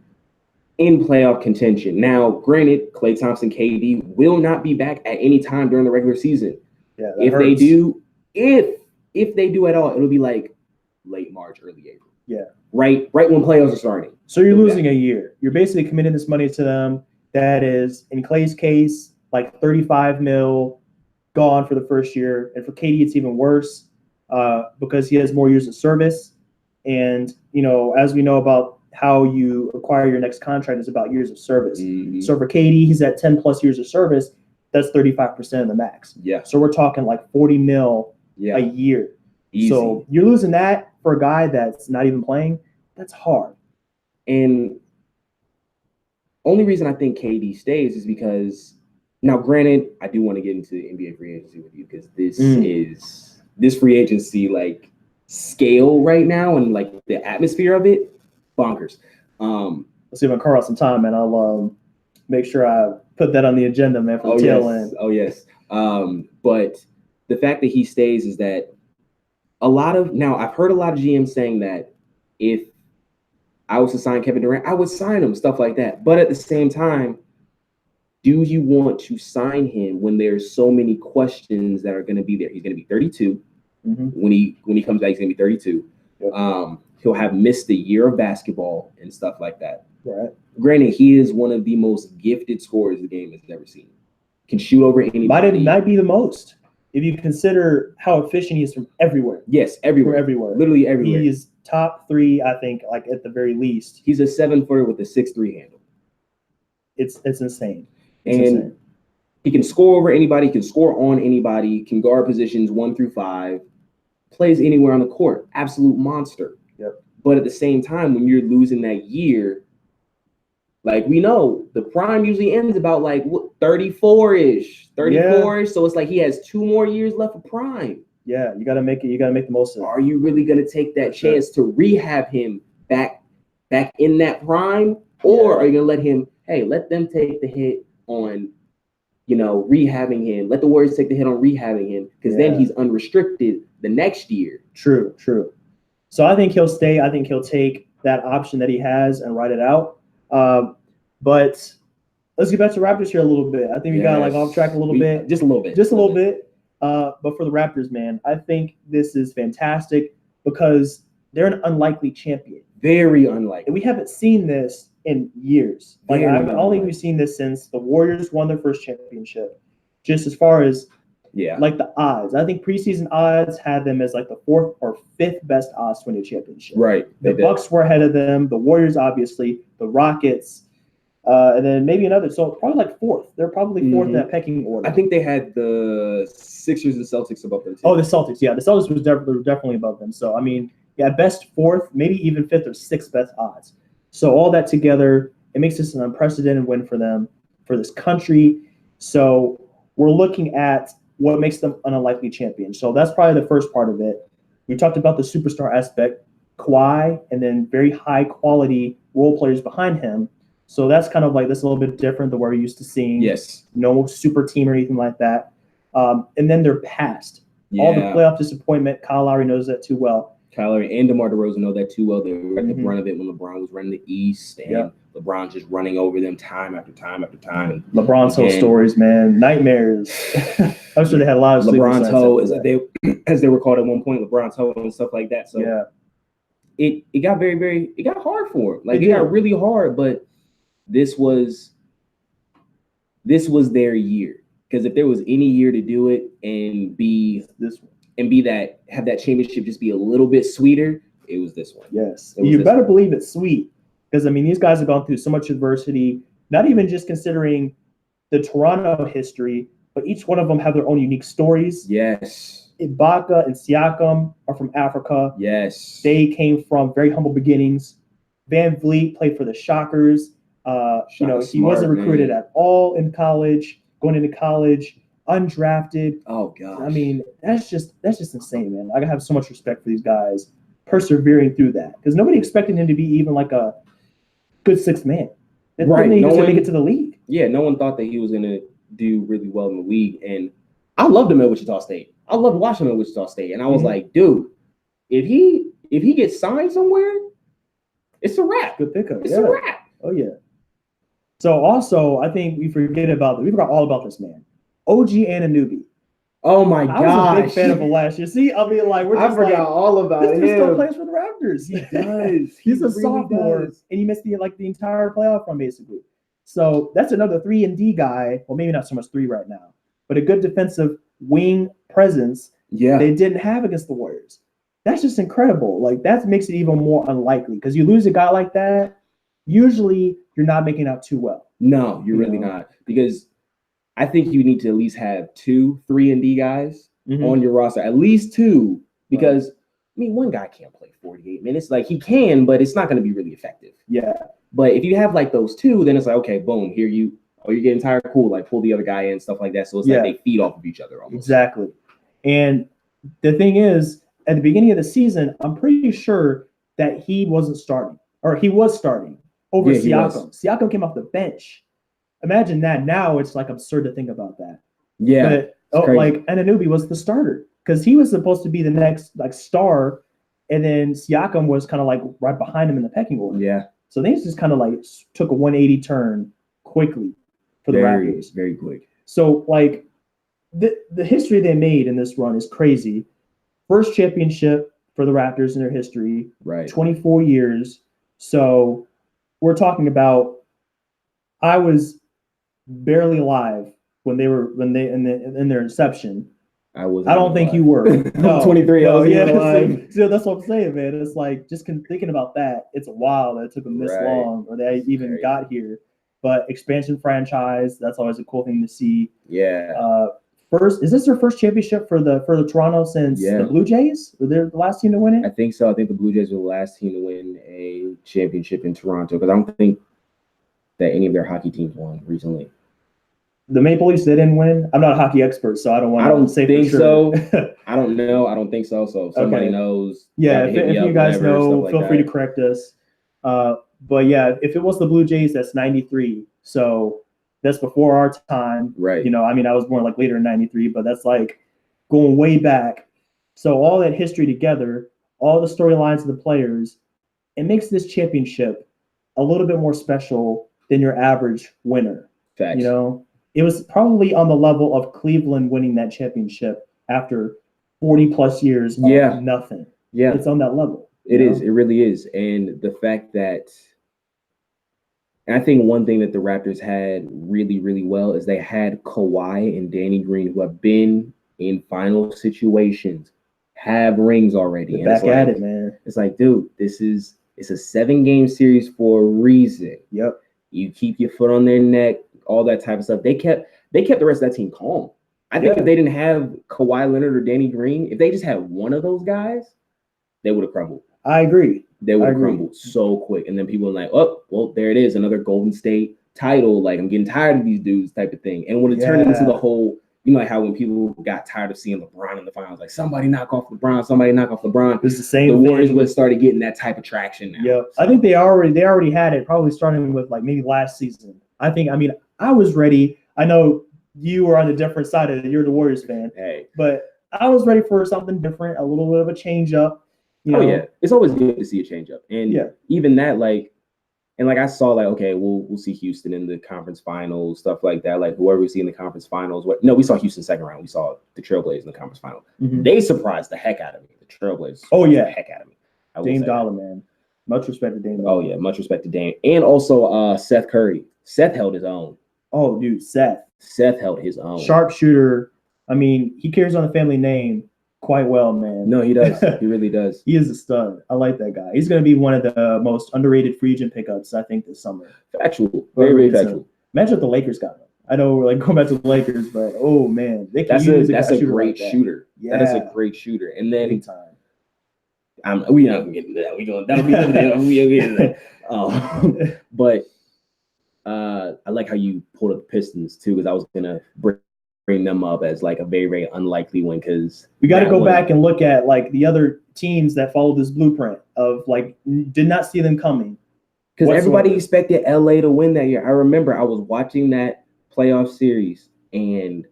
in playoff contention. Now, granted, Klay Thompson, KD will not be back at any time during the regular season. Yeah, if they do, if they do at all, it'll be like late March, early April. Yeah. Right when playoffs are starting. So you're losing a year. You're basically committing this money to them. That is, in Klay's case, like $35 million gone for the first year. And for KD, it's even worse because he has more years of service. And, as we know about how you acquire your next contract is about years of service. Mm-hmm. So for KD, he's at 10 plus years of service. That's 35% of the max. Yeah. So we're talking like $40 million a year. Easy. So you're losing that for a guy that's not even playing. That's hard. And only reason I think KD stays is because now, granted, I do want to get into the NBA free agency with you because this free agency like scale right now and like the atmosphere of it. Bonkers. Let's see if I carve out some time, and I'll make sure I put that on the agenda, man, for the tail end. Oh, yes. But the fact that he stays is that I've heard a lot of GMs saying that if I was to sign Kevin Durant, I would sign him, stuff like that. But at the same time, do you want to sign him when there's so many questions that are going to be there? He's going to be 32. Mm-hmm. When he comes back, he's going to be 32. Yep. He'll have missed a year of basketball and stuff like that. Right. Granted, he is one of the most gifted scorers the game has ever seen. Can shoot over anybody. Might be the most. If you consider how efficient he is from everywhere. Yes, everywhere. Literally everywhere. He's top 3, I think, like at the very least. He's a 7-footer with a 6'3" handle. It's insane. Insane. He can score over anybody, can score on anybody, can guard positions 1 through 5, plays anywhere on the court. Absolute monster. Yep. But at the same time, when you're losing that year, like we know, the prime usually ends about like 34-ish. So it's like he has 2 more years left of prime. Yeah, you gotta make it. You gotta make the most of it. Are you really gonna take that chance to rehab him back in that prime, or are you gonna let them take the hit on, rehabbing him? Let the Warriors take the hit on rehabbing him because then he's unrestricted the next year. True. So I think he'll stay. I think he'll take that option that he has and ride it out. But let's get back to Raptors here a little bit. I think we got off track a little bit. Just a little bit. But for the Raptors, man, I think this is fantastic because they're an unlikely champion. Very unlikely. And we haven't seen this in years. Like, I don't think we've seen this since the Warriors won their first championship. Just as far as like the odds, I think preseason odds had them as like the 4th or 5th best odds to win a championship. Right. The Bucks were ahead of them. The Warriors, obviously. The Rockets. And then maybe another. So probably like 4th. They're probably 4th in that pecking order. I think they had the Sixers and Celtics above them too. Oh, the Celtics. Yeah, the Celtics was definitely above them. So, I mean, yeah, best 4th, maybe even 5th or 6th best odds. So all that together, it makes this an unprecedented win for them, for this country. So we're looking at what makes them an unlikely champion. So that's probably the first part of it. We talked about the superstar aspect, Kawhi, and then very high quality role players behind him. So that's kind of like this a little bit different than what we're used to seeing. Yes. No super team or anything like that. And then they're past. Yeah. All the playoff disappointment, Kyle Lowry knows that too well. Kyle Lowry and DeMar DeRozan know that too well. They were at the brunt of it when LeBron was running the East, and LeBron just running over them time after time after time. And LeBron's whole stories, man, nightmares. I'm sure they had a lot of LeBron's hoe, as they were called at one point, LeBron's hoe and stuff like that. So it got very it got hard for him. Like it got really hard, but this was their year. Because if there was any year to do it and be this one, and have that championship just be a little bit sweeter, it was this one. Yes. You better believe it's sweet. Because, I mean, these guys have gone through so much adversity, not even just considering the Toronto history, but each one of them have their own unique stories. Yes. Ibaka and Siakam are from Africa. Yes. They came from very humble beginnings. Van Vliet played for the Shockers. He wasn't recruited at all in college, going into college. Undrafted. Oh gosh. I mean, that's just insane, man. I have so much respect for these guys persevering through that, because nobody expected him to be even like a good sixth man. Right. He was going to make it to the league. Yeah, no one thought that he was going to do really well in the league, and I loved him at Wichita State. I loved watching him at Wichita State, and I was like, dude, if he gets signed somewhere, it's a wrap. Good pickup. It's a wrap. Oh yeah. So also, I think we forgot all about this man. OG Anunoby. Oh my gosh. I was a big fan of him last year. See, I mean, like, I forgot all about him. This dude still plays for the Raptors. He does. He's a sophomore, and he missed the entire playoff run, basically. So that's another 3-and-D guy. Well, maybe not so much 3 right now, but a good defensive wing presence they didn't have against the Warriors. That's just incredible. Like, that makes it even more unlikely, because you lose a guy like that, usually you're not making out too well. No, you're really not, because I think you need to at least have 2 3-and-D guys on your roster, at least 2, because I mean, one guy can't play 48 minutes. Like, he can, but it's not going to be really effective. Yeah. But if you have like those 2, then it's like, okay, boom, here you're getting tired, cool, like pull the other guy in, stuff like that. So it's like they feed off of each other almost. Exactly. And the thing is, at the beginning of the season, I'm pretty sure that he wasn't starting, or he was starting over Siakam. Siakam came off the bench. Imagine that. Now it's like absurd to think about that. Yeah. But like Anunoby was the starter, because he was supposed to be the next like star, and then Siakam was kind of like right behind him in the pecking order. Yeah. So they just kind of like took a 180 turn quickly for the Raptors. Very quick. So like the history they made in this run is crazy. First championship for the Raptors in their history. Right. 24 years. So we're talking about, I was barely alive when they in their inception. I was. I don't think you were. No, 23. No, I was alive. So that's what I'm saying, man. It's like, just thinking about that, it's a while that it took them this long, or they even got here. But expansion franchise, that's always a cool thing to see. Yeah. Is this their first championship for the Toronto since the Blue Jays? Were they the last team to win it? I think so. I think the Blue Jays were the last team to win a championship in Toronto, because I don't think that any of their hockey teams won recently. The Maple Leafs, they didn't win. I'm not a hocky expert, so I don't want to say for sure. So. I don't know. I don't think so. So if somebody knows. Yeah, if you guys know, feel free to correct us. But yeah, if it was the Blue Jays, that's 93. So that's before our time. Right. You know, I mean, I was born like later in 93, but that's like going way back. So all that history together, all the storylines of the players, it makes this championship a little bit more special than your average winner. Facts. You know, it was probably on the level of Cleveland winning that championship after 40 plus years of nothing. Yeah. It's on that level. It is. It really is. And the fact that I think one thing that the Raptors had really, really well is they had Kawhi and Danny Green, who have been in final situations, have rings already. They're back at it, man. It's like, dude, it's a 7-game series for a reason. Yep. You keep your foot on their neck, all that type of stuff. They kept the rest of that team calm. I think if they didn't have Kawhi Leonard or Danny Green, if they just had one of those guys, they would have crumbled. I agree. They would have crumbled so quick. And then people are like, oh, well, there it is, another Golden State title. Like, I'm getting tired of these dudes type of thing. And when it turned into the whole, you know, like how when people got tired of seeing LeBron in the finals, like somebody knock off LeBron. It's the same. The Warriors would started getting that type of traction now. Yep. So. I think they already had it, probably starting with like maybe last season. I was ready. I know you were on the different side of it. You're the Warriors fan. Hey. But I was ready for something different, a little bit of a change up. You know? Oh yeah, it's always good to see a change up, and even that, like I saw, like, okay, we'll see Houston in the conference finals, stuff like that. Like whoever we see in the conference finals, we saw Houston second round. We saw the Trailblazers in the conference final. Mm-hmm. They surprised the heck out of me. The Trailblazers. Oh yeah, the heck out of me. Dame Dollar, man. Much respect to Dame. Oh yeah, much respect to Dame, and also Seth Curry. Seth held his own. Oh dude, Seth held his own. Sharpshooter. I mean, he carries on the family name quite well, man. No, he does. He really does. He is a stud. I like that guy. He's going to be one of the most underrated free agent pickups, I think, this summer. Factual. Very, very factual. Imagine if the Lakers got him. I know we're like going back to the Lakers, but oh man, they can that's a great shooter. Yeah. That is a great shooter. And then anytime. We're not gonna get into that. That'll be that. But I like how you pulled up the Pistons too, because I was gonna bring them up as like a very, very unlikely one, because we got to go back and look at like the other teams that followed this blueprint of like did not see them coming, because everybody expected LA to win that year. I remember I was watching that playoff series, and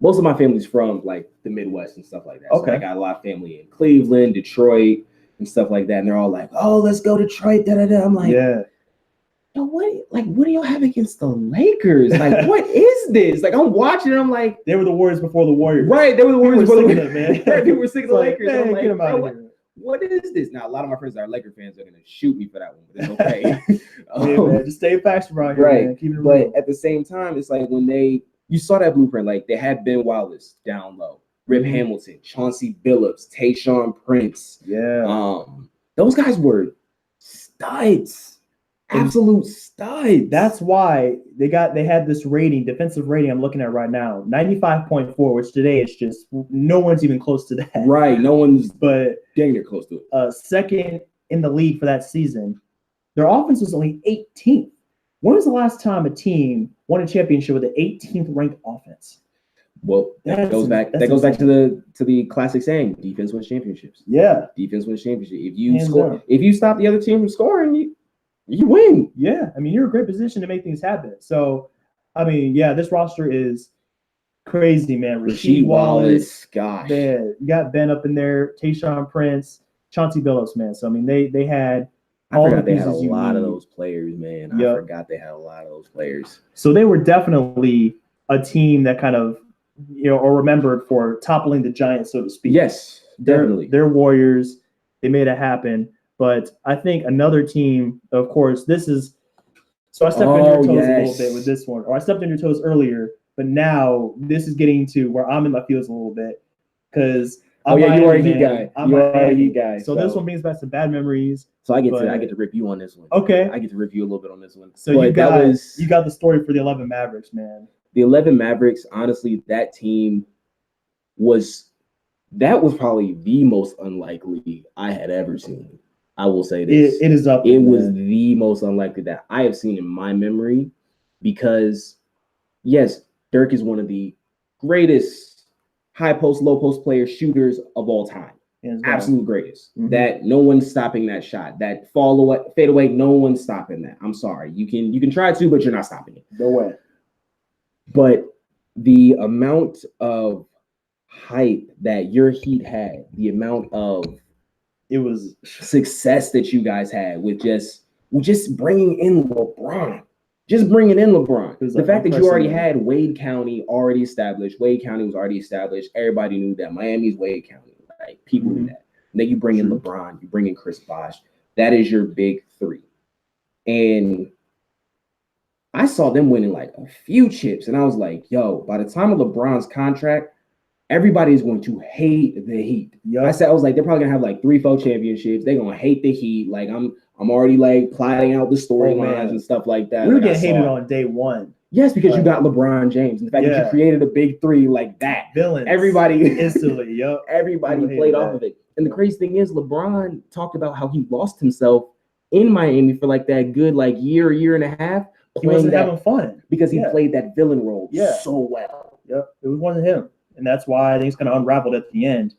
most of my family's from like the Midwest and stuff like that. Okay. So I got a lot of family in Cleveland, Detroit, and stuff like that, and they're all like, "Oh, let's go Detroit." I'm like, yeah. What do y'all have against the Lakers? Like, what is this? Like, I'm watching it, I'm like, they were the Warriors before the Warriors. Right, they were the Warriors before the Warriors, man. People were sick of the Lakers. Man, get them out of here. What is this? Now, a lot of my friends that are Laker fans are going to shoot me for that one, but it's okay. Yeah, man, just stay factual around here, right. Man. Keep it real. But at the same time, it's like when you saw that blueprint, like they had Ben Wallace down low, Rip Hamilton, Chauncey Billups, Tayshaun Prince. Yeah. Those guys were studs. Absolute stud. That's why they had this rating, defensive rating I'm looking at right now, 95.4, which today is just no one's even close to that. Right. No one's but dang near close to it. Second in the league for that season. Their offense was only 18th. When was the last time a team won a championship with an 18th ranked offense? Well, that goes back to the classic saying, defense wins championships. Yeah. Defense wins championship. If you stop the other team from scoring, you win. Yeah. I mean, you're in a great position to make things happen. So, I mean, yeah, this roster is crazy, man. Rasheed Wallace, gosh. Man, you got Ben up in there, Tayshaun Prince, Chauncey Billups, man. So, I mean, they had all the pieces. They had a lot of those players, man. I forgot they had a lot of those players. So, they were definitely a team that kind of, or remembered for toppling the Giants, so to speak. Yes, definitely. They're Warriors. They made it happen. But I think another team, of course, this is – so I stepped on your toes a little bit with this one. Or I stepped on your toes earlier, but now this is getting to where I'm in my feels a little bit because you are a Heat guy. You are a Heat guy. So this one brings back some bad memories. So I get to rip you on this one. Okay. I get to rip you a little bit on this one. So you got the story for the 11 Mavericks, man. The 11 Mavericks, honestly, that team was probably the most unlikely I had ever seen. I will say this. It is up. It was the most unlikely that I have seen in my memory because, yes, Dirk is one of the greatest high post, low post players, shooters of all time. Absolute greatest. Mm-hmm. That no one's stopping that shot. That fade away, no one's stopping that. I'm sorry. You can try to, but you're not stopping it. No way. But the amount of hype that your Heat had, the amount of it was success that you guys had with just bringing in LeBron. Just bringing in LeBron. The fact that you already had Wade County established. Wade County was already established. Everybody knew that. Miami's Wade County. Like, people knew that. And then you bring in LeBron, you bring in Chris Bosh. That is your big three. And I saw them winning like a few chips, and I was like, yo, by the time of LeBron's contract, everybody's going to hate the Heat. Yep. I was like, they're probably gonna have like 3-4 championships. They're gonna hate the Heat. Like I'm already like plotting out the storylines and stuff like that. We were getting hated on day one. Yes, because you got LeBron James. And the fact that you created a big three like that. Villains. Everybody instantly, yep. Everybody played off of it. And the crazy thing is LeBron talked about how he lost himself in Miami for like that good like year and a half. He wasn't having fun. Because he played that villain role so well. Yep. It wasn't him. And that's why I think it's kind of unraveled at the end.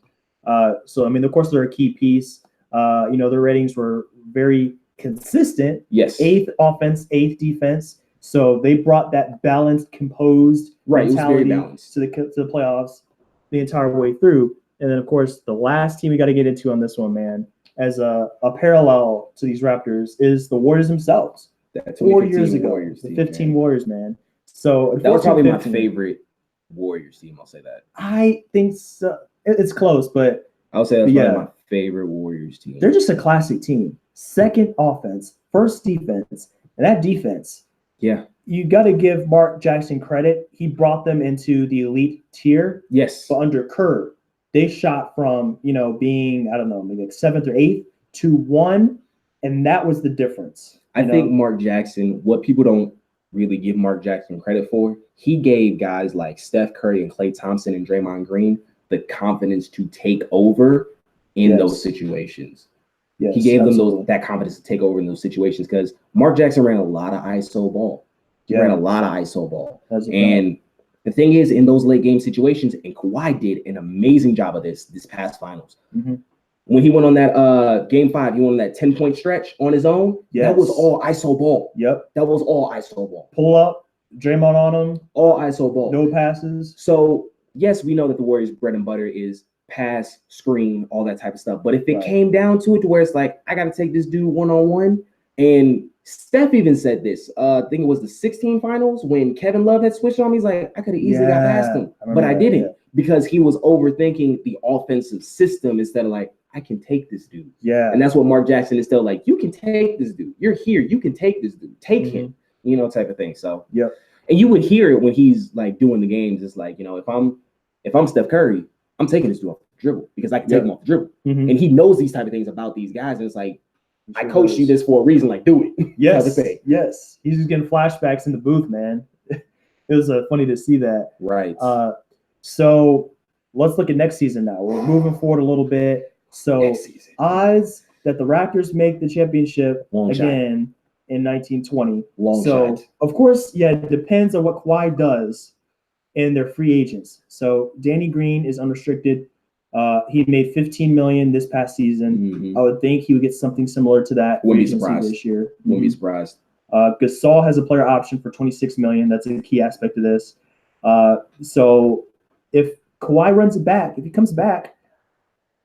So, I mean, of course, they're a key piece. Their ratings were very consistent. Yes. 8th offense, 8th defense. So they brought that balanced, composed mentality to the playoffs the entire way through. And then, of course, the last team we got to get into on this one, man, as a parallel to these Raptors is the Warriors themselves. 4 years ago, Warriors the 15 Warriors, man. So that was probably my favorite Warriors team. I'll say that. I think so. It's close, but I'll say that's probably my favorite Warriors team. They're just a classic team. 2nd offense, 1st defense, and that defense. Yeah. You got to give Mark Jackson credit. He brought them into the elite tier. Yes. But under Kerr, they shot from, being, I don't know, maybe like 7th or 8th to 1, and that was the difference. I think Mark Jackson, what people don't really give Mark Jackson credit for, he gave guys like Steph Curry and Klay Thompson and Draymond Green the confidence to take over in those situations. Yes, he gave them that confidence to take over in those situations because Mark Jackson ran a lot of ISO ball. He ran a lot of ISO ball. And the thing is, in those late game situations, and Kawhi did an amazing job of this past finals. Mm-hmm. When he went on that game 5, he went on that 10-point stretch on his own. Yes. That was all ISO ball. Yep. That was all ISO ball. Pull up, Draymond on him. All ISO ball. No passes. So, yes, we know that the Warriors' bread and butter is pass, screen, all that type of stuff. But if it came down to it to where it's like, I got to take this dude one-on-one, and Steph even said this. I think it was the 16 finals when Kevin Love had switched on me. He's like, I could have easily got past him, but I didn't because he was overthinking the offensive system instead of like, I can take this dude. Yeah. And that's what Mark Jackson is still like, you can take this dude. You're here. You can take this dude. Take him, type of thing. So, and you would hear it when he's like doing the games. It's like, if I'm Steph Curry, I'm taking this dude off the dribble because I can take him off the dribble. Mm-hmm. And he knows these type of things about these guys. And it's like, I coached you this for a reason. Like, do it. Yes. Yes. He's just getting flashbacks in the booth, man. It was funny to see that. Right. So let's look at next season now. We're moving forward a little bit. So odds that the Raptors make the championship again in 1920. Long shot. Of course, it depends on what Kawhi does in their free agents. So Danny Green is unrestricted. He made $15 million this past season. Mm-hmm. I would think he would get something similar to that. Wouldn't be surprised this year. Wouldn't be surprised. Gasol has a player option for $26 million. That's a key aspect of this. So if Kawhi runs it back, if he comes back,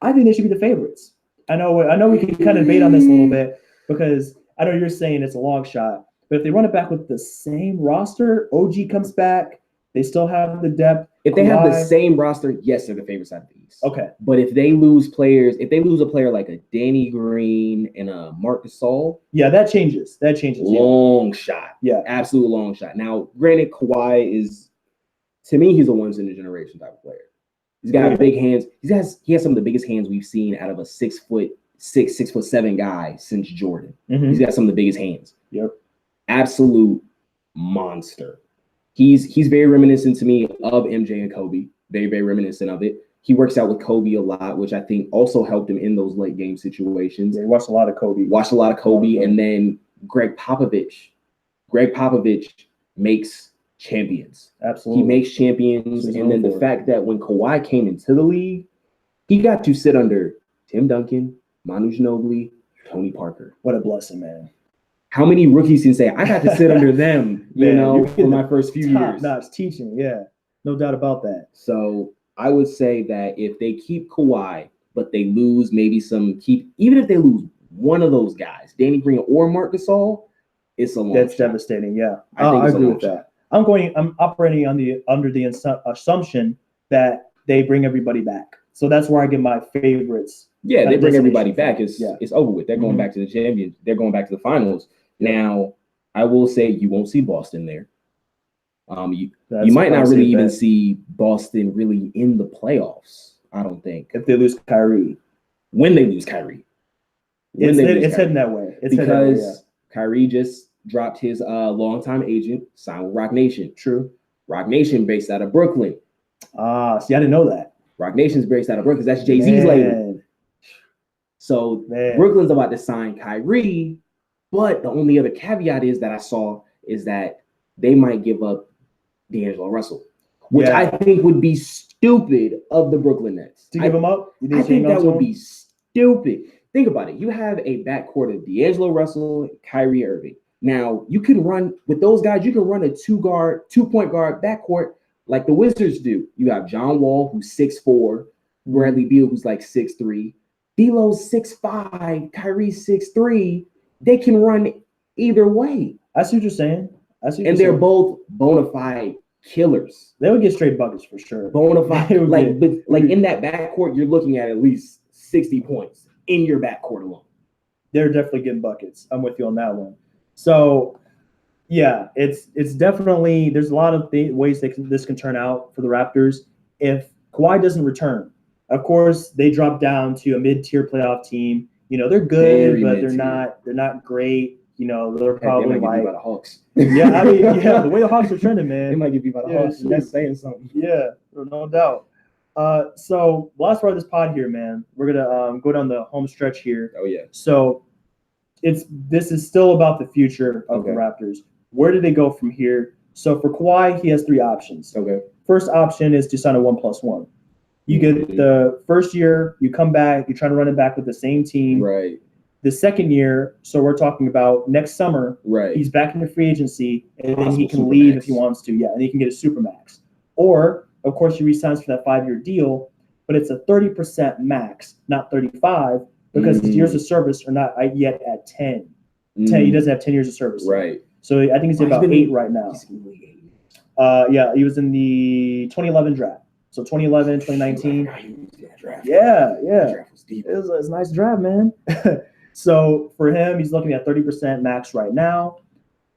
I think they should be the favorites. I know we can kind of debate on this a little bit because I know you're saying it's a long shot, but if they run it back with the same roster, OG comes back, they still have the depth. If they have the same roster, yes, they're the favorites out of the East. Okay. But if they lose a player like a Danny Green and a Marc Gasol, that changes. Long shot. Yeah. Absolute long shot. Now, granted, Kawhi is, to me, he's a once in a generation type of player. He's got big hands. He has some of the biggest hands we've seen out of a 6'7" guy since Jordan. Mm-hmm. He's got some of the biggest hands. Yep. Absolute monster. He's very reminiscent to me of MJ and Kobe. Very, very reminiscent of it. He works out with Kobe a lot, which I think also helped him in those late game situations. Yeah, watched a lot of Kobe. And then Greg Popovich makes champions. Absolutely. He makes champions. And then the fact that when Kawhi came into the league, he got to sit under Tim Duncan, Manu Ginobili, Tony Parker. What a blessing, man. How many rookies can say, I got to sit under them, for my first few years? Top-notch teaching, no doubt about that. So I would say that if they keep Kawhi, but they lose even if they lose one of those guys, Danny Green or Marc Gasol, it's a long That's shot. devastating, I agree with that. I'm operating under the assumption that they bring everybody back. So that's where I get my favorites. Yeah, they bring everybody back. from. It's over with. They're going back to the champion. They're going back to the finals. Now, I will say you won't see Boston there. You might not really even see Boston really in the playoffs. I don't think if they lose Kyrie. When they lose Kyrie, it's heading that way. Because Kyrie just dropped his longtime agent, signed with Rock Nation. True. Rock Nation based out of Brooklyn. See, I didn't know that. Rock Nation's based out of Brooklyn. That's Jay-Z's label. So Brooklyn's about to sign Kyrie, but the only other caveat is that I saw is that they might give up D'Angelo Russell, which I think would be stupid of the Brooklyn Nets. To give him up? I think that would be stupid. Think about it. You have a backcourt of D'Angelo Russell and Kyrie Irving. Now, you can run with those guys, you can run a 2-point guard backcourt like the Wizards do. You have John Wall, who's 6'4", Bradley Beal, who's like 6'3", D'Lo's 6'5", Kyrie's 6'3". They can run either way. I see what you're saying. And they're both bona fide killers. They would get straight buckets for sure. Bona fide. Like in that backcourt, you're looking at least 60 points in your backcourt alone. They're definitely getting buckets. I'm with you on that one. So, yeah, it's definitely, there's a lot of ways this can turn out for the Raptors. If Kawhi doesn't return, of course, they drop down to a mid-tier playoff team. You know, they're good, but they're not great. You know, they're probably like the Hawks. Yeah, I mean, the way the Hawks are trending, man. They might give you by the Hawks. That's saying something. Yeah, no doubt. So last part of this pod here, man, we're gonna go down the home stretch here. Oh yeah. So this is still about the future of the Raptors. Where do they go from here? So for Kawhi, he has 3 options. Okay. First option is to sign a 1+1. You get the first year, you come back, you try to run it back with the same team. Right. The second year, so we're talking about next summer. Right. He's back in the free agency, and then he can leave if he wants to. Yeah, and he can get a supermax. Or, of course, he re-signs for that 5-year deal, but it's a 30% max, not 35, because his years of service are not yet at 10. 10. He doesn't have 10 years of service. Right. So I think he's about 8 right now. Yeah, he was in the 2011 draft. So 2011, 2019. Yeah. It was a nice draft, man. So for him, he's looking at 30% max right now.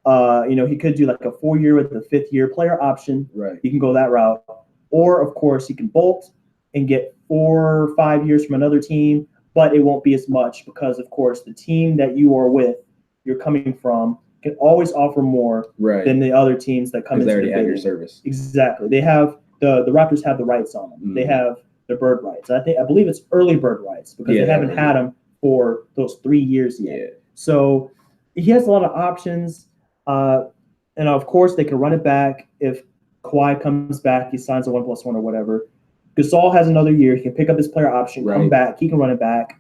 He could do like a 4-year with the 5th-year player option. Right. He can go that route. Or, of course, he can bolt and get 4 or 5 years from another team, but it won't be as much because, of course, the team that you're coming from, can always offer more than the other teams that come into the bidding. They already have your service. Exactly. They have the Raptors have the rights on them. They have the bird rights. I believe it's early bird rights because they haven't had them for those 3 years yet. Yeah. So he has a lot of options. And of course they can run it back. If Kawhi comes back, he signs a 1+1 or whatever. Gasol has another year. He can pick up his player option, come back. He can run it back.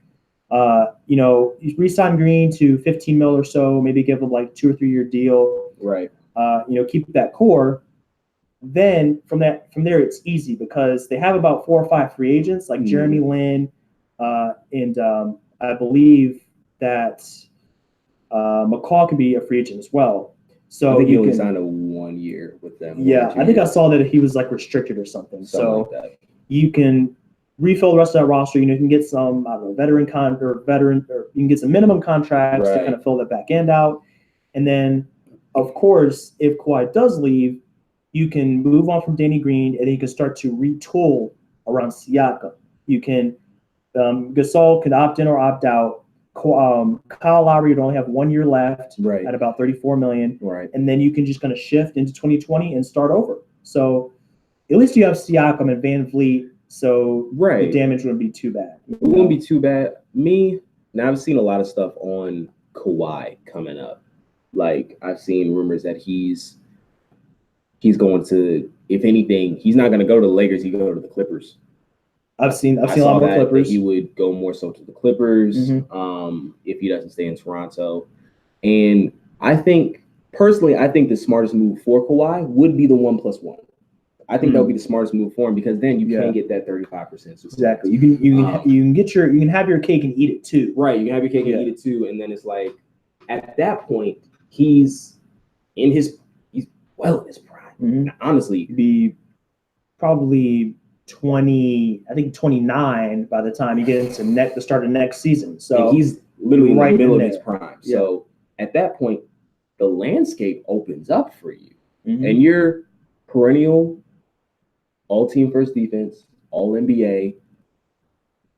You re-sign Green to $15 million or so, maybe give him like 2 or 3 year deal. Right. Keep that core. Then from there, it's easy because they have about 4 or 5 free agents like Jeremy Lin, and I believe that McCall can be a free agent as well. So I think he only signed a 1 year with them. Yeah, I think I saw that he was like restricted or something. So like you can refill the rest of that roster. You can get some veteran, or you can get some minimum contracts to kind of fill that back end out. And then, of course, if Kawhi does leave, you can move on from Danny Green, and you can start to retool around Siakam. You can Gasol can opt in or opt out. Kyle Lowry would only have 1 year left at about $34 million. Right. And then you can just kind of shift into 2020 and start over. So at least you have Siakam and Van Vliet, so the damage wouldn't be too bad. It wouldn't be too bad. Now I've seen a lot of stuff on Kawhi coming up. Like I've seen rumors that he's going to, if anything, he's not going to go to the Lakers. He go to the Clippers. I've seen a lot more Clippers. That he would go more so to the Clippers if he doesn't stay in Toronto. And I think the smartest move for Kawhi would be the 1+1. I think that would be the smartest move for him because then you can get that 35%. Exactly. You can have your cake and eat it too. Right. You can have your cake and eat it too. And then it's like at that point he's well in his prime. Honestly, be probably 29 by the time you get into the start of next season. So and he's literally in the middle of there. his prime. Yeah. So at that point, the landscape opens up for you. Mm-hmm. And you're perennial all-team first defense, all-NBA,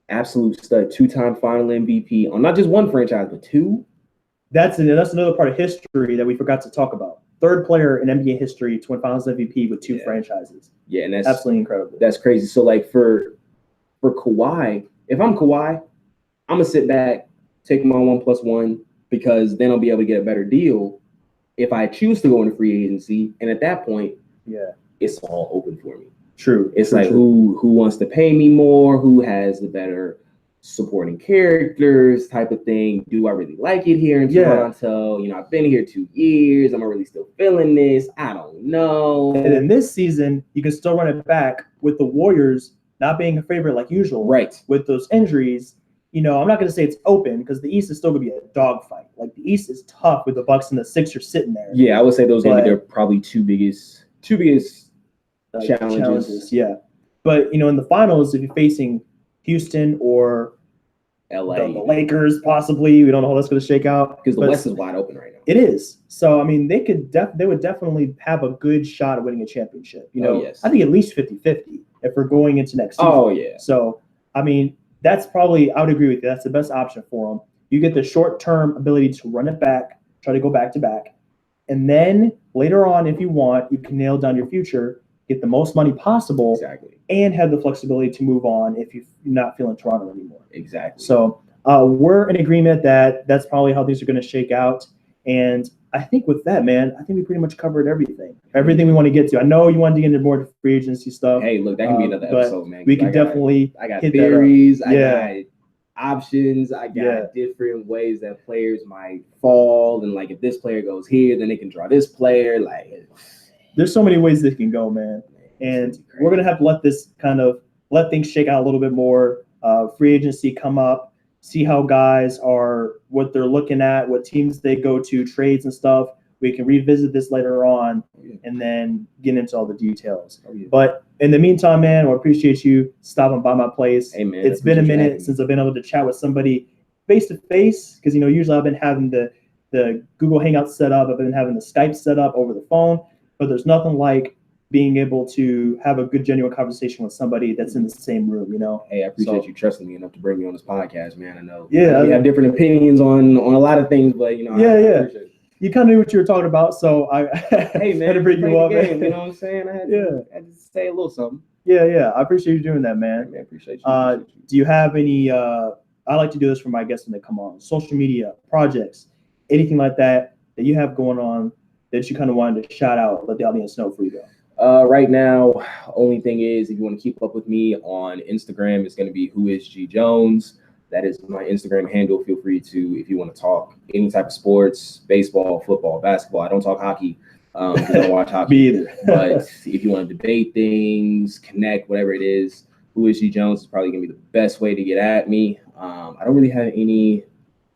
absolute stud, 2-time final MVP on not just one franchise, but 2. That's another part of history that we forgot to talk about. 3rd player in NBA history to win Finals MVP with 2 franchises. Yeah, and that's absolutely incredible. That's crazy. So, like, for Kawhi, if I'm Kawhi, I'm going to sit back, take my 1+1, because then I'll be able to get a better deal if I choose to go into free agency. And at that point, it's all open for me. True. It's who wants to pay me more, who has the better supporting characters type of thing. Do I really like it here in Toronto? You know, I've been here 2 years. Am I really still feeling this? I don't know. And in this season, you can still run it back with the Warriors not being a favorite like usual. Right. With those injuries, you know, I'm not going to say it's open because the East is still going to be a dogfight. Like, the East is tough with the Bucks and the Sixers sitting there. Yeah, I would say those are their probably two biggest challenges. Yeah. But, you know, in the finals, if you're facing Houston or LA, the Lakers, possibly, we don't know how that's going to shake out. Because the West is wide open right now. It is. So, I mean, they would definitely have a good shot at winning a championship. You know, I think at least 50-50 if we're going into next season. Oh, yeah. So, I mean, that's probably, I would agree with you. That's the best option for them. You get the short-term ability to run it back, try to go back-to-back. And then later on, if you want, you can nail down your future, get the most money possible, and have the flexibility to move on if you're not feeling Toronto anymore. Exactly. So we're in agreement that that's probably how things are going to shake out. And I think with that, man, I think we pretty much covered everything we want to get to. I know you wanted to get into more free agency stuff. Hey, look, that can be another episode, man. We can definitely I got theories. I got options. I got different ways that players might fall. And, like, if this player goes here, then they can draw this player. Like, there's so many ways this can go, man. And we're going to have to let things shake out a little bit more. Free agency come up, see how guys are, what they're looking at, what teams they go to, trades and stuff. We can revisit this later on and then get into all the details. But in the meantime, man, I appreciate you stopping by my place. Hey, man, it's been a minute since I've been able to chat with somebody face to face because, you know, usually I've been having the Google Hangout set up. I've been having the Skype set up over the phone, but there's nothing like being able to have a good, genuine conversation with somebody that's in the same room, you know? Hey, I appreciate you trusting me enough to bring me on this podcast, man. I know we have different opinions on a lot of things, but, you know, I appreciate it. You kind of knew what you were talking about, so I hey, man, had to bring you up, man. You know what I'm saying? I had to say a little something. Yeah. I appreciate you doing that, man. I appreciate you. Do you have any, I like to do this for my guests when they come on, social media, projects, anything like that you have going on that you kind of wanted to shout out, let the audience know before you go? Right now, only thing is, if you want to keep up with me on Instagram, it's going to be whoisgjones. That is my Instagram handle. Feel free to, if you want to talk any type of sports, baseball, football, basketball. I don't talk hockey because I don't watch hockey. Me either. But if you want to debate things, connect, whatever it is, whoisgjones is probably going to be the best way to get at me. I don't really have any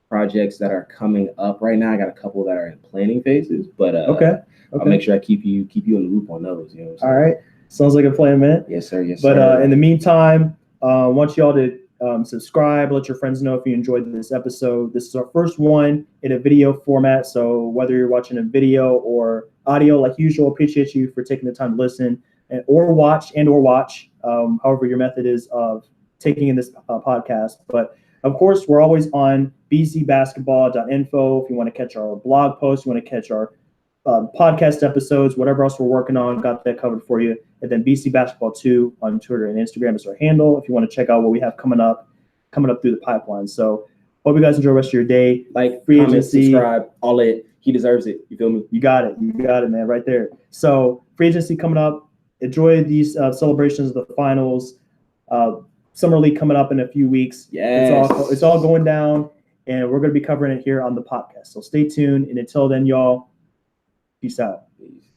projects that are coming up right now. I got a couple that are in planning phases, but I'll make sure I keep you in the loop on those. You know what I'm saying? All right. Sounds like a plan, man. Yes, sir. Yes, sir. But in the meantime, I want you all to subscribe. Let your friends know if you enjoyed this episode. This is our first one in a video format. So whether you're watching a video or audio, like usual, appreciate you for taking the time to listen or watch, however your method is of taking in this podcast. But of course, we're always on bcbasketball.info. If you want to catch our blog posts, you want to catch our podcast episodes, whatever else we're working on, got that covered for you. And then BC Basketball 2 on Twitter and Instagram is our handle if you want to check out what we have coming up through the pipeline. So hope you guys enjoy the rest of your day. Like, free agency, subscribe, all it. He deserves it. You feel me? You got it, man, right there. So free agency coming up. Enjoy these celebrations of the finals. Summer League coming up in a few weeks. Yes. It's all going down, and we're going to be covering it here on the podcast. So stay tuned. And until then, y'all, peace out. Peace.